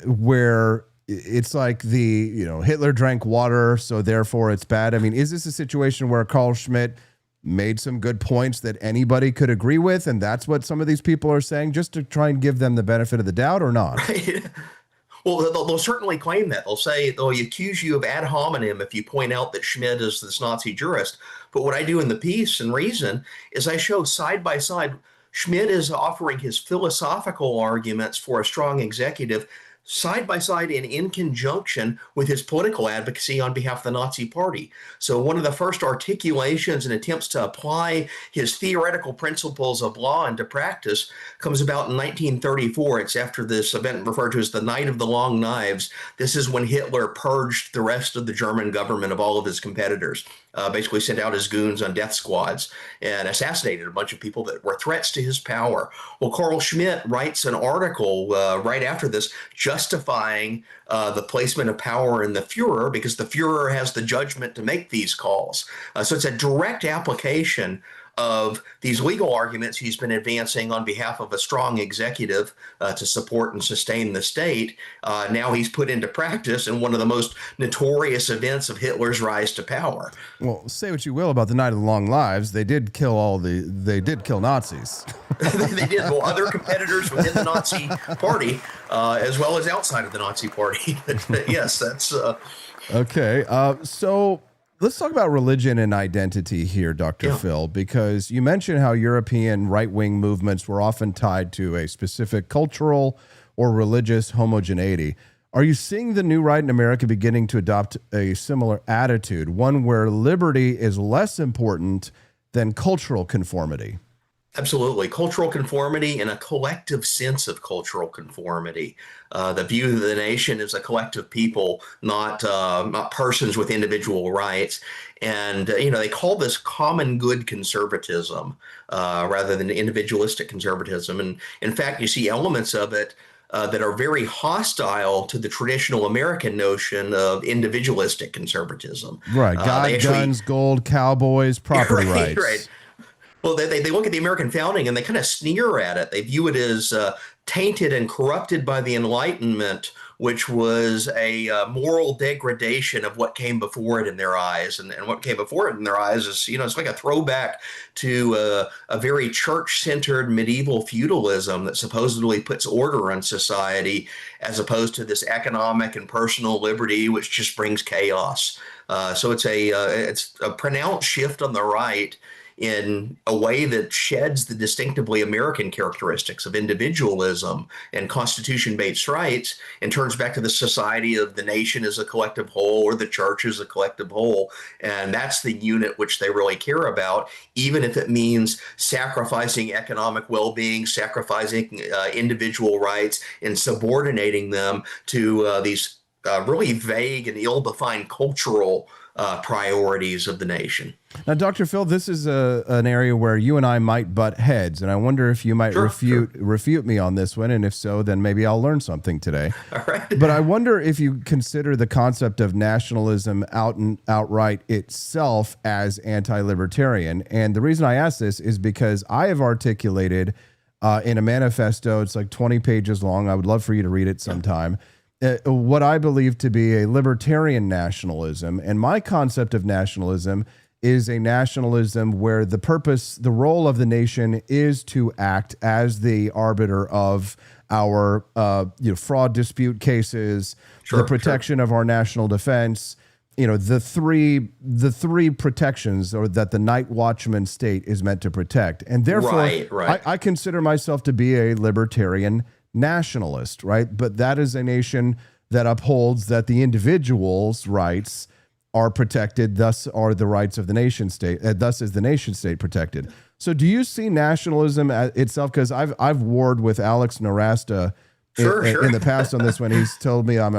where it's like Hitler drank water, so therefore it's bad? I mean, is this a situation where Carl Schmitt made some good points that anybody could agree with, and that's what some of these people are saying, just to try and give them the benefit of the doubt, or not? Right. Well, they'll certainly claim that. They'll accuse you of ad hominem if you point out that Schmitt is this Nazi jurist. But what I do in the piece and Reason is I show side by side Schmitt is offering his philosophical arguments for a strong executive side by side and in conjunction with his political advocacy on behalf of the Nazi Party. So one of the first articulations and attempts to apply his theoretical principles of law into practice comes about in 1934. It's after this event referred to as the Night of the Long Knives. This is when Hitler purged the rest of the German government of all of his competitors. Basically sent out his goons on death squads and assassinated a bunch of people that were threats to his power. Well, Carl Schmitt writes an article right after this justifying the placement of power in the Fuhrer, because the Fuhrer has the judgment to make these calls. So it's a direct application of these legal arguments he's been advancing on behalf of a strong executive to support and sustain the state. Now he's put into practice in one of the most notorious events of Hitler's rise to power. Well, say what you will about the Night of the Long Lives, they did kill Nazis. They did. Well, other competitors within the Nazi Party, as well as outside of the Nazi Party. Yes, that's okay. So let's talk about religion and identity here, Dr. Phil, because you mentioned how European right-wing movements were often tied to a specific cultural or religious homogeneity. Are you seeing the new right in America beginning to adopt a similar attitude, one where liberty is less important than cultural conformity? Absolutely. Cultural conformity and a collective sense of cultural conformity. The view of the nation is a collective people, not persons with individual rights. And, they call this common good conservatism rather than individualistic conservatism. And in fact, you see elements of it that are very hostile to the traditional American notion of individualistic conservatism. Right. God, guns, gold, cowboys, property rights. Right. Well, they look at the American founding and they kind of sneer at it. They view it as tainted and corrupted by the Enlightenment, which was a moral degradation of what came before it in their eyes. And what came before it in their eyes is, it's like a throwback to a very church-centered medieval feudalism that supposedly puts order on society, as opposed to this economic and personal liberty, which just brings chaos. So it's a pronounced shift on the right in a way that sheds the distinctively American characteristics of individualism and Constitution-based rights and turns back to the society of the nation as a collective whole, or the church as a collective whole. And that's the unit which they really care about, even if it means sacrificing economic well-being, sacrificing individual rights, and subordinating them to these really vague and ill-defined cultural priorities of the nation. Now, Dr. Phil, this is an area where you and I might butt heads, and I wonder if you might refute me on this one, and if so, then maybe I'll learn something today. All right. But I wonder if you consider the concept of nationalism outright itself as anti-libertarian. And the reason I ask this is because I have articulated in a manifesto, it's like 20 pages long, I would love for you to read it sometime, what I believe to be a libertarian nationalism. And my concept of nationalism is a nationalism where the role of the nation is to act as the arbiter of our fraud dispute cases, the protection of our national defense, the three protections or that the night watchman state is meant to protect. And therefore, I consider myself to be a libertarian nationalist, right? But that is a nation that upholds that the individual's rights are protected, thus are the rights of the nation state, thus is the nation state protected. So do you see nationalism itself? Because I've warred with Alex Narasta in the past on this one. He's told me I'm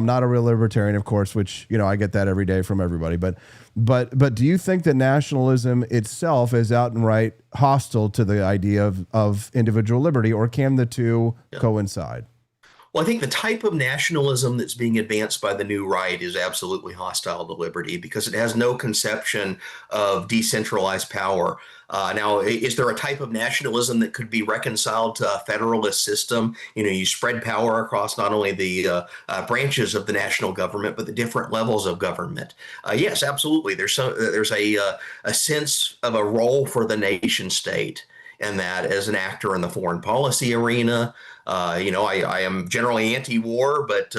not a real libertarian, of course, which, you know, I get that every day from everybody. But do you think that nationalism itself is outright hostile to the idea of individual liberty, or can the two coincide? Well, I think the type of nationalism that's being advanced by the new right is absolutely hostile to liberty because it has no conception of decentralized power. Now, is there a type of nationalism that could be reconciled to a federalist system? You know, you spread power across not only the branches of the national government, but the different levels of government. Yes, absolutely. There's a sense of a role for the nation state, and that as an actor in the foreign policy arena. I am generally anti-war, but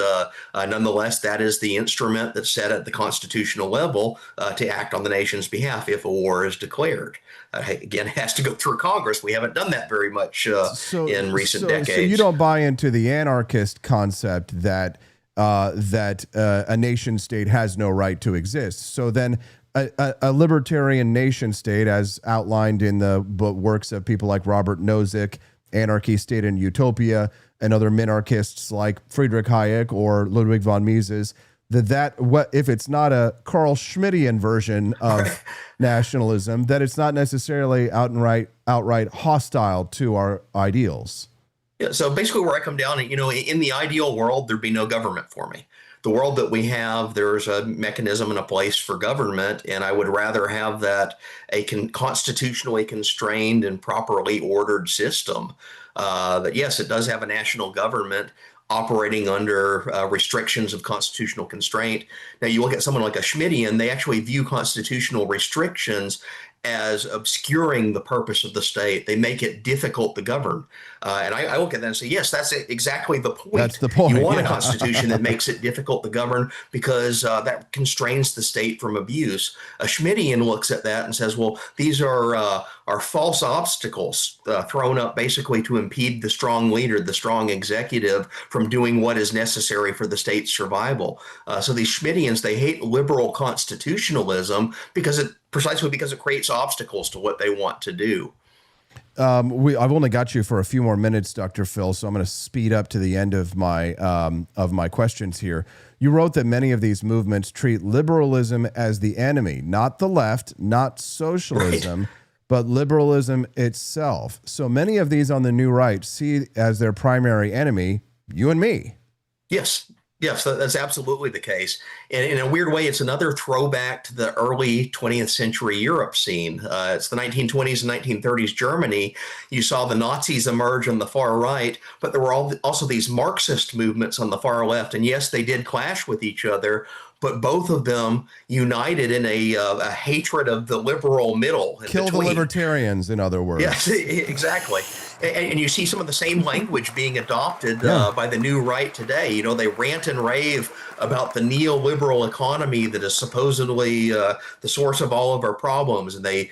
nonetheless, that is the instrument that's set at the constitutional level to act on the nation's behalf if a war is declared. Again, it has to go through Congress. We haven't done that very much in recent decades. So you don't buy into the anarchist concept that a nation state has no right to exist. So then a libertarian nation state, as outlined in the works of people like Robert Nozick, Anarchy, State, and Utopia, and other minarchists like Friedrich Hayek or Ludwig von Mises, what if it's not a Carl Schmittian version of nationalism, that it's not necessarily outright hostile to our ideals. Yeah, so basically where I come down, in the ideal world, there'd be no government for me. The world that we have, there's a mechanism and a place for government, and I would rather have that constitutionally constrained and properly ordered system. That yes, it does have a national government operating under restrictions of constitutional constraint. Now, you look at someone like a Schmittian, they actually view constitutional restrictions as obscuring the purpose of the state. They make it difficult to govern. And I look at that and say, yes, that's exactly the point. That's the point. You want a constitution that makes it difficult to govern because that constrains the state from abuse. A Schmittian looks at that and says, well, these are false obstacles thrown up basically to impede the strong leader, the strong executive from doing what is necessary for the state's survival. So these Schmittians, they hate liberal constitutionalism precisely because it creates obstacles to what they want to do. I've only got you for a few more minutes, Dr. Phil, so I'm going to speed up to the end of my questions here. You wrote that many of these movements treat liberalism as the enemy, not the left, not socialism, right, but liberalism itself. So many of these on the new right see as their primary enemy you and me. Yes, that's absolutely the case. And in a weird way, it's another throwback to the early 20th century Europe scene. It's the 1920s and 1930s Germany. You saw the Nazis emerge on the far right, but there were also these Marxist movements on the far left. And yes, they did clash with each other, but both of them united in a hatred of the liberal middle. Kill the libertarians, in other words. Yes, exactly. And you see some of the same language being adopted by the new right today. They rant and rave about the neoliberal economy that is supposedly the source of all of our problems. And they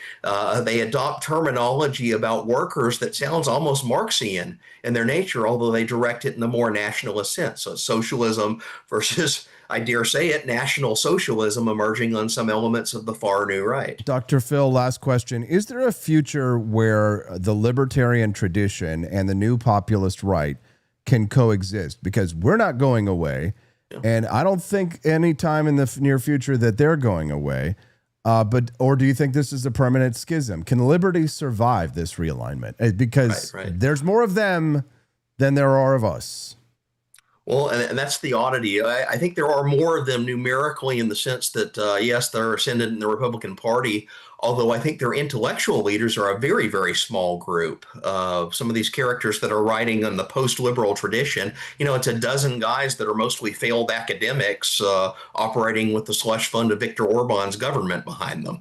adopt terminology about workers that sounds almost Marxian in their nature, although they direct it in a more nationalist sense. So socialism versus, I dare say it, National Socialism emerging on some elements of the far new right. Dr. Phil, last question. Is there a future where the libertarian tradition and the new populist right can coexist? Because we're not going away, and I don't think any time in the near future that they're going away. Or do you think this is a permanent schism? Can liberty survive this realignment? Because there's more of them than there are of us. Well, and that's the oddity. I think there are more of them numerically in the sense that, yes, they're ascendant in the Republican Party, although I think their intellectual leaders are a very, very small group. Some of these characters that are writing on the post-liberal tradition, it's a dozen guys that are mostly failed academics operating with the slush fund of Viktor Orban's government behind them.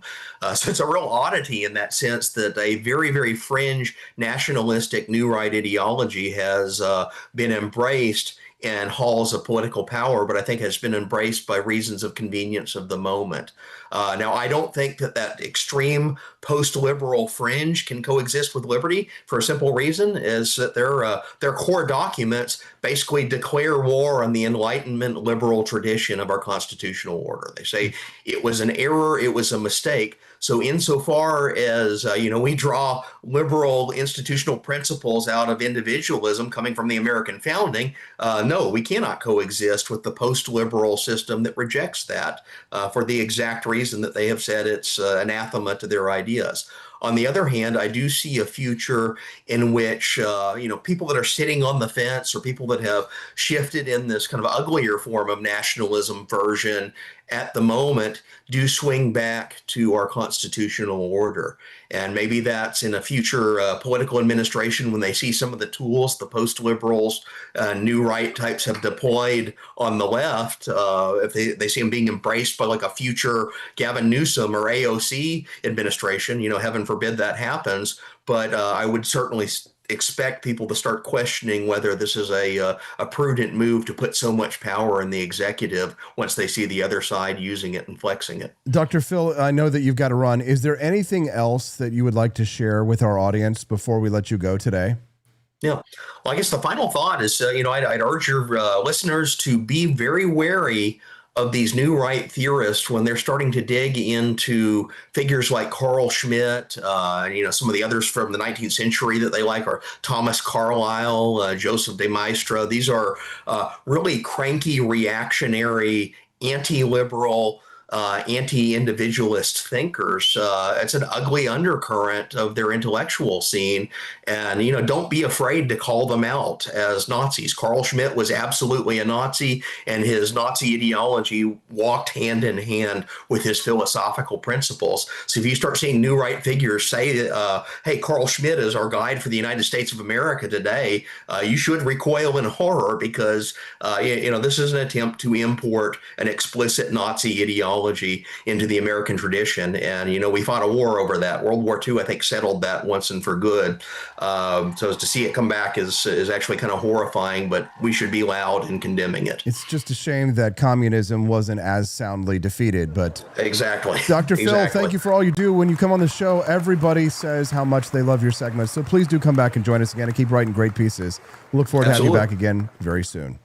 So it's a real oddity in that sense that a very, very fringe nationalistic new right ideology has been embraced in halls of political power, but I think has been embraced by reasons of convenience of the moment. Now, I don't think that extreme post-liberal fringe can coexist with liberty for a simple reason, is that their core documents basically declare war on the Enlightenment liberal tradition of our constitutional order. They say it was an error, it was a mistake. So insofar as, we draw liberal institutional principles out of individualism coming from the American founding, no, we cannot coexist with the post-liberal system that rejects that for the exact reason that they have said it's anathema to their ideas. On the other hand, I do see a future in which, people that are sitting on the fence or people that have shifted in this kind of uglier form of nationalism version at the moment do swing back to our constitutional order. And maybe that's in a future political administration when they see some of the tools the post-liberals, new right types have deployed on the left, if they see them being embraced by like a future Gavin Newsom or AOC administration, heaven forbid that happens. But I would certainly expect people to start questioning whether this is a prudent move to put so much power in the executive once they see the other side using it and flexing it. Dr. Phil, I know that you've got to run. Is there anything else that you would like to share with our audience before we let you go today? Yeah. Well, I guess the final thought is, I'd urge your listeners to be very wary of these new right theorists when they're starting to dig into figures like Carl Schmitt, some of the others from the 19th century that they like are Thomas Carlyle, Joseph de Maistre. These are really cranky, reactionary, anti-liberal, anti-individualist thinkers. It's an ugly undercurrent of their intellectual scene. And, don't be afraid to call them out as Nazis. Carl Schmitt was absolutely a Nazi, and his Nazi ideology walked hand in hand with his philosophical principles. So if you start seeing new right figures say, hey, Carl Schmitt is our guide for the United States of America today, you should recoil in horror because, this is an attempt to import an explicit Nazi ideology into the American tradition. And, we fought a war over that. World War II, I think, settled that once and for good. So to see it come back is actually kind of horrifying, but we should be loud in condemning it. It's just a shame that communism wasn't as soundly defeated, but... Exactly. Dr. Phil, thank you for all you do. When you come on the show, everybody says how much they love your segments. So please do come back and join us again and keep writing great pieces. We look forward to having you back again very soon.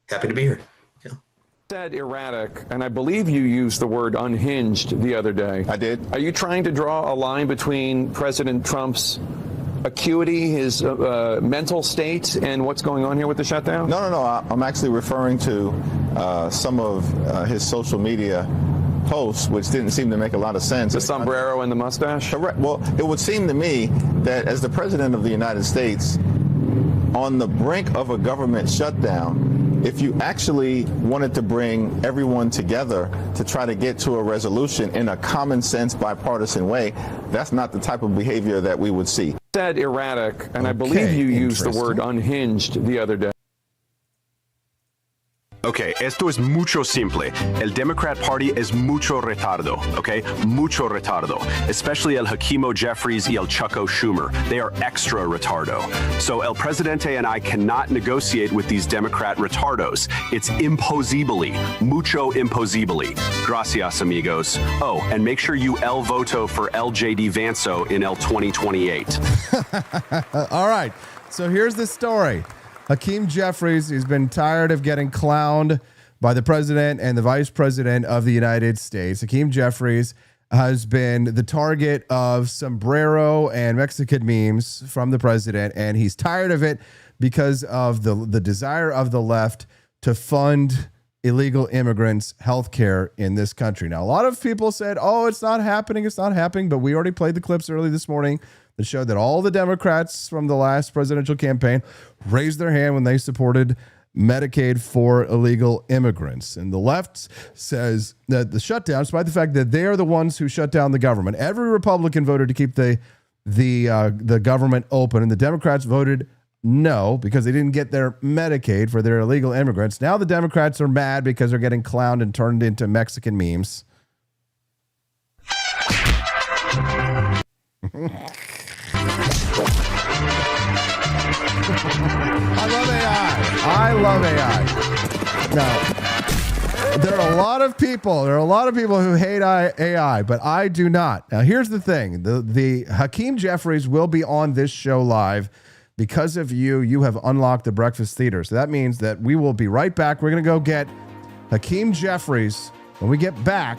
Happy to be here. Said erratic, and I believe you used the word unhinged the other day. I did. Are you trying to draw a line between President Trump's acuity, his mental state, and what's going on here with the shutdown? No. I'm actually referring to some of his social media posts, which didn't seem to make a lot of sense. The sombrero and the mustache? Correct. Well, it would seem to me that as the President of the United States, on the brink of a government shutdown, if you actually wanted to bring everyone together to try to get to a resolution in a common sense, bipartisan way, that's not the type of behavior that we would see. Said erratic, and I believe you used the word unhinged the other day. Ok, esto es mucho simple. El Democrat Party es mucho retardo, okay? Mucho retardo. Especially el Hakimo Jeffries y el Chucko Schumer. They are extra retardo. So El Presidente and I cannot negotiate with these Democrat retardos. It's imposibly, mucho imposibly. Gracias, amigos. Oh, and make sure you El voto for LJD Vanso in El 2028. All right, so here's the story. Hakeem Jeffries has been tired of getting clowned by the president and the vice president of the United States. Hakeem Jeffries has been the target of sombrero and Mexican memes from the president, and he's tired of it because of the desire of the left to fund illegal immigrants' health care in this country. Now, a lot of people said, oh, it's not happening, but we already played the clips early this morning that showed that all the Democrats from the last presidential campaign raised their hand when they supported Medicaid for illegal immigrants. And the left says that the shutdown, despite the fact that they are the ones who shut down the government, every Republican voted to keep the government open, and the Democrats voted no because they didn't get their Medicaid for their illegal immigrants. Now the Democrats are mad because they're getting clowned and turned into Mexican memes. I love AI. Now, there are a lot of people who hate AI, but I do not. Now, here's the thing. The Hakeem Jeffries will be on this show live because of you. You have unlocked the Breakfast Theater. So that means that we will be right back. We're going to go get Hakeem Jeffries. When we get back,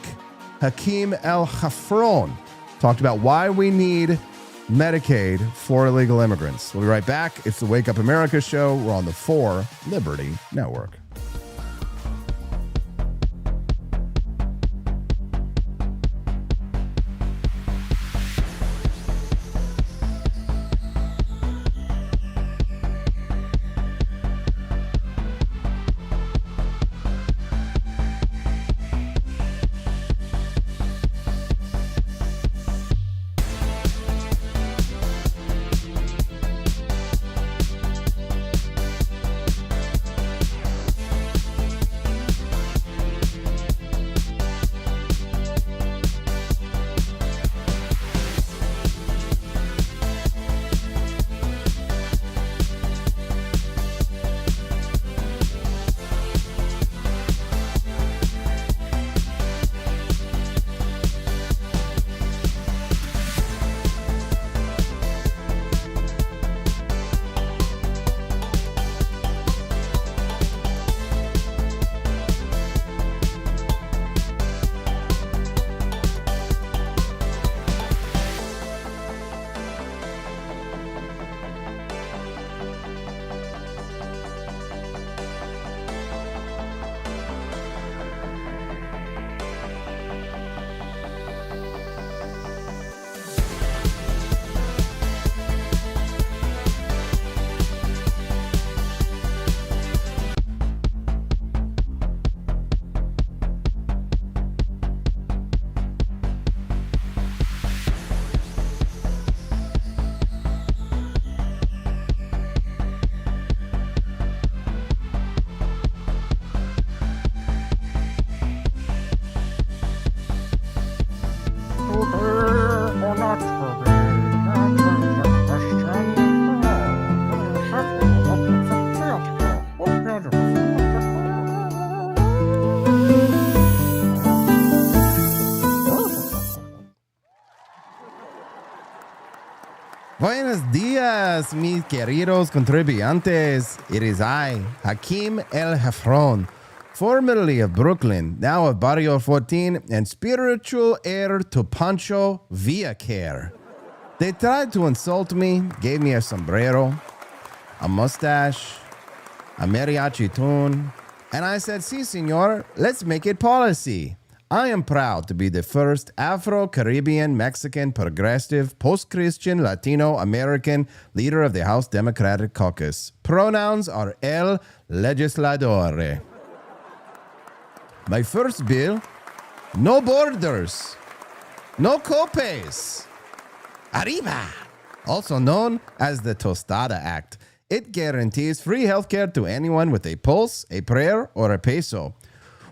Hakeem El Hafron talked about why we need Medicaid for illegal immigrants. We'll be right back. It's the Wake Up America show. We're on the 4 Liberty Network. Buenos días, mis queridos contribuyentes. It is I, Hakeem El Hafron, formerly of Brooklyn, now of Barrio 14, and spiritual heir to Pancho Villacare. They tried to insult me, gave me a sombrero, a mustache, a mariachi tune, and I said, "Sí, señor, let's make it policy." I am proud to be the first Afro-Caribbean, Mexican, progressive, post-Christian, Latino, American leader of the House Democratic Caucus. Pronouns are El Legislador. My first bill, no borders, no copays. Arriba, also known as the Tostada Act. It guarantees free healthcare to anyone with a pulse, a prayer, or a peso.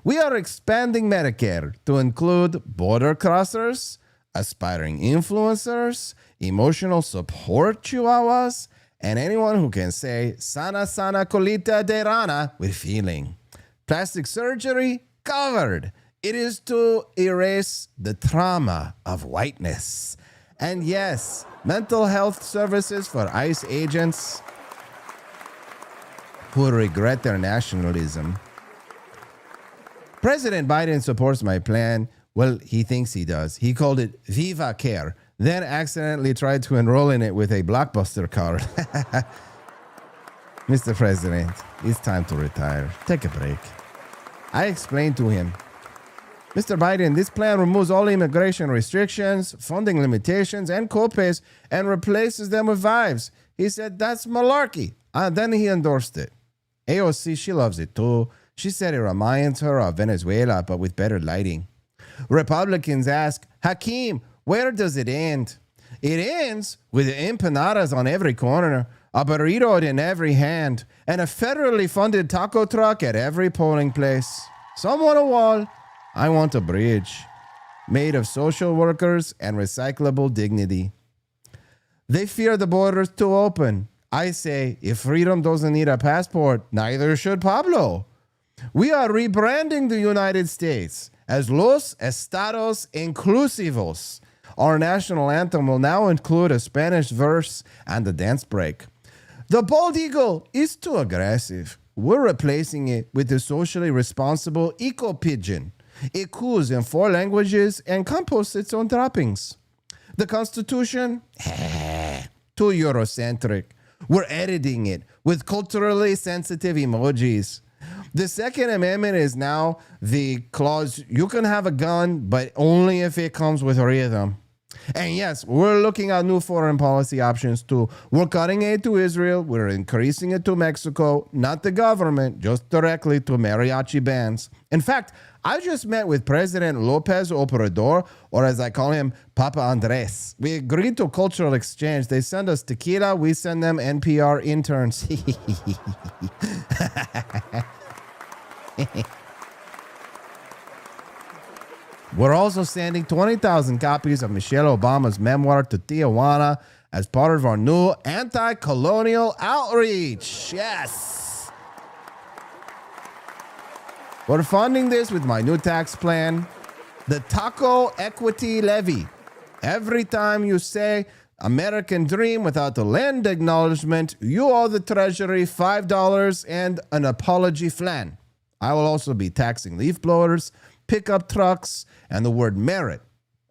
We are expanding Medicare to include border crossers, aspiring influencers, emotional support chihuahuas, and anyone who can say sana sana colita de rana with feeling. Plastic surgery covered. It is to erase the trauma of whiteness. And yes, mental health services for ICE agents who regret their nationalism. President Biden supports my plan. Well, he thinks he does. He called it Viva Care, then accidentally tried to enroll in it with a Blockbuster card. Mr. President, it's time to retire. Take a break. I explained to him, Mr. Biden, this plan removes all immigration restrictions, funding limitations, and copays, and replaces them with vibes. He said, that's malarkey. Then he endorsed it. AOC, she loves it too. She said it reminds her of Venezuela, but with better lighting. Republicans ask, Hakeem, where does it end? It ends with empanadas on every corner, a burrito in every hand, and a federally funded taco truck at every polling place. Some want a wall. I want a bridge made of social workers and recyclable dignity. They fear the borders too open. I say, if freedom doesn't need a passport, neither should Pablo. We are rebranding the United States as Los Estados Inclusivos. Our national anthem will now include a Spanish verse and a dance break. The bald eagle is too aggressive. We're replacing it with the socially responsible eco pigeon. It coos in 4 languages and composts its own droppings. The Constitution? Too Eurocentric. We're editing it with culturally sensitive emojis. The Second Amendment is now the clause, you can have a gun, but only if it comes with rhythm. And yes, we're looking at new foreign policy options too. We're cutting aid to Israel. We're increasing it to Mexico, not the government, just directly to mariachi bands. In fact, I just met with President Lopez Obrador, or as I call him, Papa Andres. We agreed to cultural exchange. They send us tequila. We send them NPR interns. We're also sending 20,000 copies of Michelle Obama's memoir to Tijuana as part of our new anti-colonial outreach. Yes. We're funding this with my new tax plan, the Taco Equity Levy. Every time you say American Dream without the land acknowledgement, you owe the Treasury $5 and an apology flan. I will also be taxing leaf blowers, pickup trucks, and the word merit.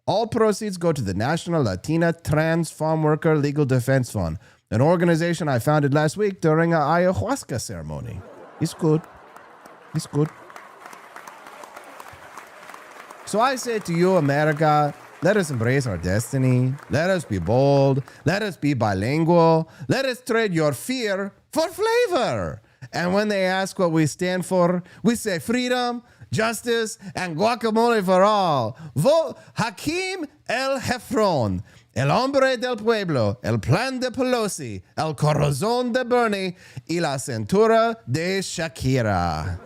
All proceeds go to the National Latina Trans Farm Worker Legal Defense Fund, an organization I founded last week during an ayahuasca ceremony. It's good. It's good. So I say to you, America, let us embrace our destiny. Let us be bold. Let us be bilingual. Let us trade your fear for flavor. And when they ask what we stand for, we say freedom, justice, and guacamole for all. Vote Hakeem El Jefron, El Hombre del Pueblo, El Plan de Pelosi, El Corazón de Bernie y la Cintura de Shakira.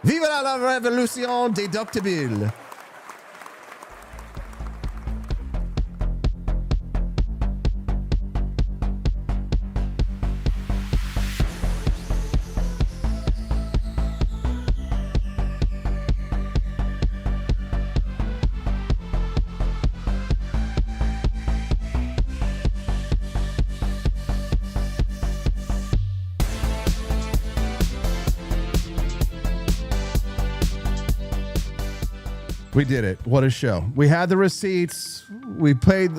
Viva la revolución déductible. We did it. What a show. We had the receipts. We played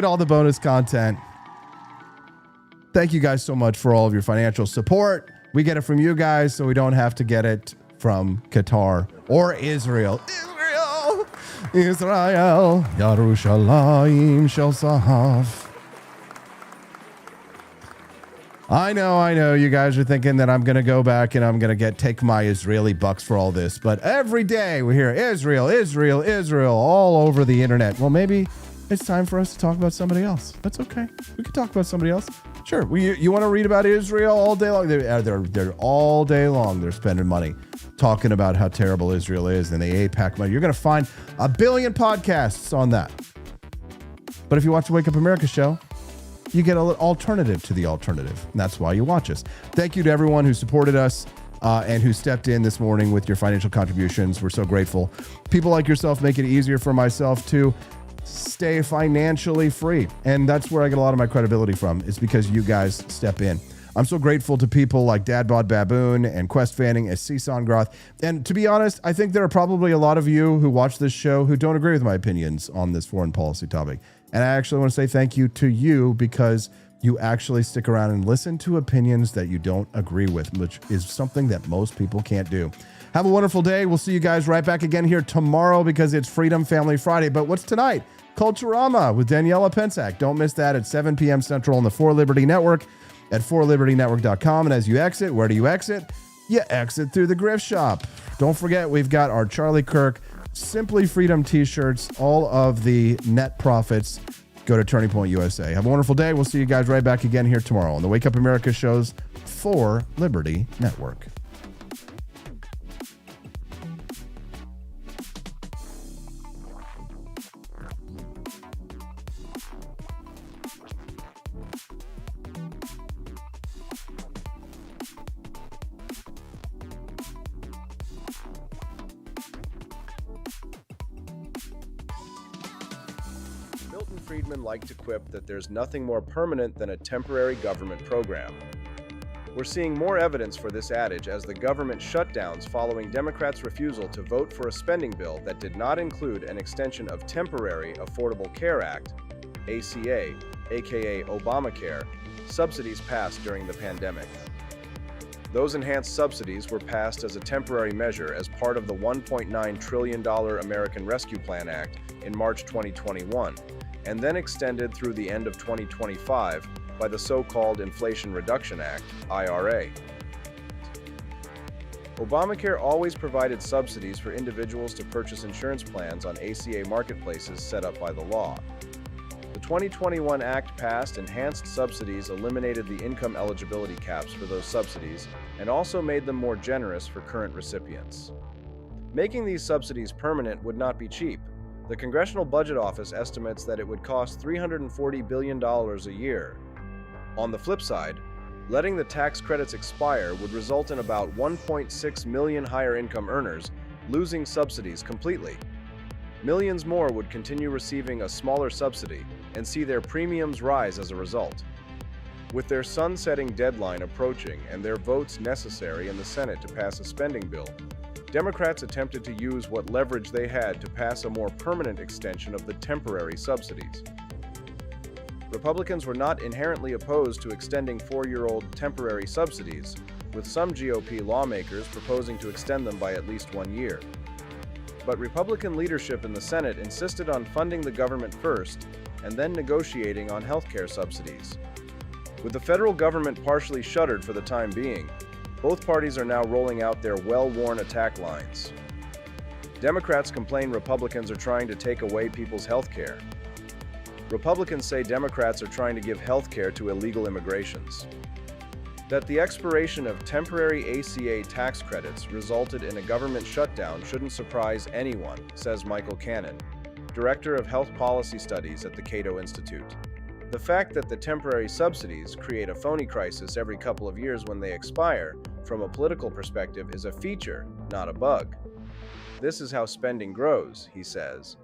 all the bonus content. Thank you guys so much for all of your financial support. We get it from you guys, so we don't have to get it from Qatar or Israel. Israel, Yerushalayim Shel Sahaf. I know. You guys are thinking that I'm going to go back and I'm going to take my Israeli bucks for all this. But every day we hear Israel all over the internet. Well, maybe it's time for us to talk about somebody else. That's okay. We can talk about somebody else. Sure. You want to read about Israel all day long? They're all day long. They're spending money talking about how terrible Israel is and the AIPAC money. You're going to find 1 billion podcasts on that. But if you watch the Wake Up America show, you get an alternative to the alternative. And that's why you watch us. Thank you to everyone who supported us and who stepped in this morning with your financial contributions. We're so grateful. People like yourself make it easier for myself to stay financially free. And that's where I get a lot of my credibility from. It's because you guys step in. I'm so grateful to people like Dadbod Baboon and Quest Fanning as Season Groth. And to be honest, I think there are probably a lot of you who watch this show who don't agree with my opinions on this foreign policy topic. And I actually want to say thank you to you because you actually stick around and listen to opinions that you don't agree with, which is something that most people can't do. Have a wonderful day. We'll see you guys right back again here tomorrow because it's Freedom Family Friday. But what's tonight? Culturama with Daniela Pensac. Don't miss that at 7 p.m. Central on the 4 Liberty Network at 4libertynetwork.com. And as you exit, where do you exit? You exit through the Grift Shop. Don't forget, we've got our Charlie Kirk Simply Freedom t-shirts. All of the net profits go to Turning Point USA. Have a wonderful day. We'll see you guys right back again here tomorrow on the Wake Up America shows for Liberty Network. Friedman liked to quip that there's nothing more permanent than a temporary government program. We're seeing more evidence for this adage as the government shutdowns following Democrats' refusal to vote for a spending bill that did not include an extension of Temporary Affordable Care Act, ACA, aka Obamacare, subsidies passed during the pandemic. Those enhanced subsidies were passed as a temporary measure as part of the $1.9 trillion American Rescue Plan Act in March 2021, and then extended through the end of 2025 by the so-called Inflation Reduction Act, IRA. Obamacare always provided subsidies for individuals to purchase insurance plans on ACA marketplaces set up by the law. The 2021 Act passed enhanced subsidies, eliminated the income eligibility caps for those subsidies, and also made them more generous for current recipients. Making these subsidies permanent would not be cheap. The Congressional Budget Office estimates that it would cost $340 billion a year. On the flip side, letting the tax credits expire would result in about 1.6 million higher income earners losing subsidies completely. Millions more would continue receiving a smaller subsidy and see their premiums rise as a result. With their sunsetting deadline approaching and their votes necessary in the Senate to pass a spending bill, Democrats attempted to use what leverage they had to pass a more permanent extension of the temporary subsidies. Republicans were not inherently opposed to extending four-year-old temporary subsidies, with some GOP lawmakers proposing to extend them by at least 1 year. But Republican leadership in the Senate insisted on funding the government first and then negotiating on health care subsidies. With the federal government partially shuttered for the time being, both parties are now rolling out their well-worn attack lines. Democrats complain Republicans are trying to take away people's health care. Republicans say Democrats are trying to give health care to illegal immigrations. That the expiration of temporary ACA tax credits resulted in a government shutdown shouldn't surprise anyone, says Michael Cannon, Director of Health Policy Studies at the Cato Institute. The fact that the temporary subsidies create a phony crisis every couple of years when they expire, from a political perspective, is a feature, not a bug. This is how spending grows, he says.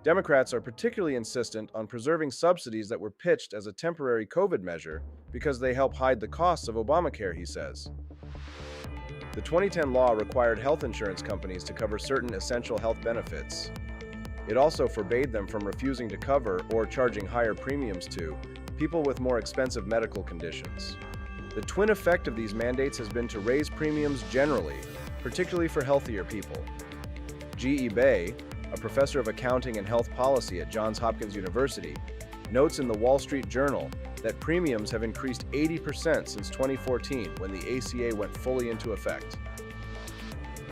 Democrats are particularly insistent on preserving subsidies that were pitched as a temporary COVID measure because they help hide the costs of Obamacare, he says. The 2010 law required health insurance companies to cover certain essential health benefits. It also forbade them from refusing to cover or charging higher premiums to people with more expensive medical conditions. The twin effect of these mandates has been to raise premiums generally, particularly for healthier people. G.E. Bay, a professor of accounting and health policy at Johns Hopkins University, notes in the Wall Street Journal that premiums have increased 80% since 2014 when the ACA went fully into effect.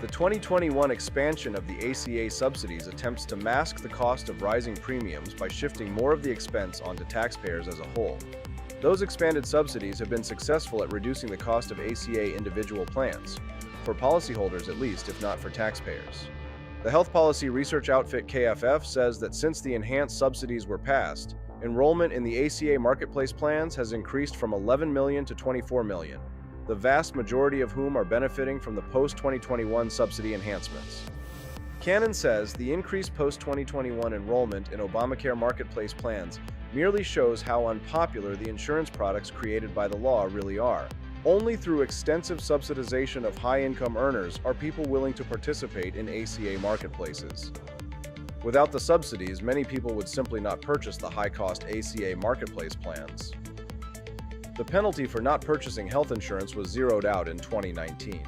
The 2021 expansion of the ACA subsidies attempts to mask the cost of rising premiums by shifting more of the expense onto taxpayers as a whole. Those expanded subsidies have been successful at reducing the cost of ACA individual plans, for policyholders at least, if not for taxpayers. The health policy research outfit KFF says that since the enhanced subsidies were passed, enrollment in the ACA marketplace plans has increased from 11 million to 24 million, the vast majority of whom are benefiting from the post-2021 subsidy enhancements. Cannon says the increased post-2021 enrollment in Obamacare marketplace plans merely shows how unpopular the insurance products created by the law really are. Only through extensive subsidization of high-income earners are people willing to participate in ACA marketplaces. Without the subsidies, many people would simply not purchase the high-cost ACA marketplace plans. The penalty for not purchasing health insurance was zeroed out in 2019.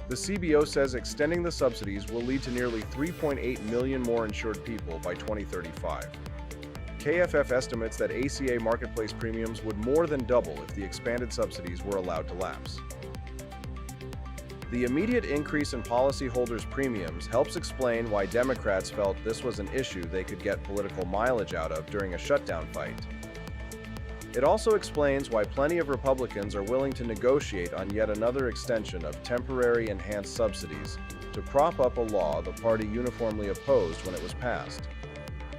The CBO says extending the subsidies will lead to nearly 3.8 million more insured people by 2035. KFF estimates that ACA marketplace premiums would more than double if the expanded subsidies were allowed to lapse. The immediate increase in policyholders' premiums helps explain why Democrats felt this was an issue they could get political mileage out of during a shutdown fight. It also explains why plenty of Republicans are willing to negotiate on yet another extension of temporary enhanced subsidies to prop up a law the party uniformly opposed when it was passed.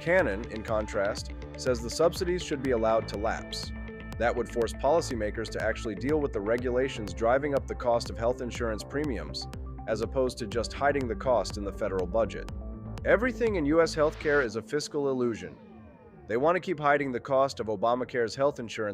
Cannon, in contrast, says the subsidies should be allowed to lapse. That would force policymakers to actually deal with the regulations driving up the cost of health insurance premiums, as opposed to just hiding the cost in the federal budget. Everything in U.S. healthcare is a fiscal illusion. They want to keep hiding the cost of Obamacare's health insurance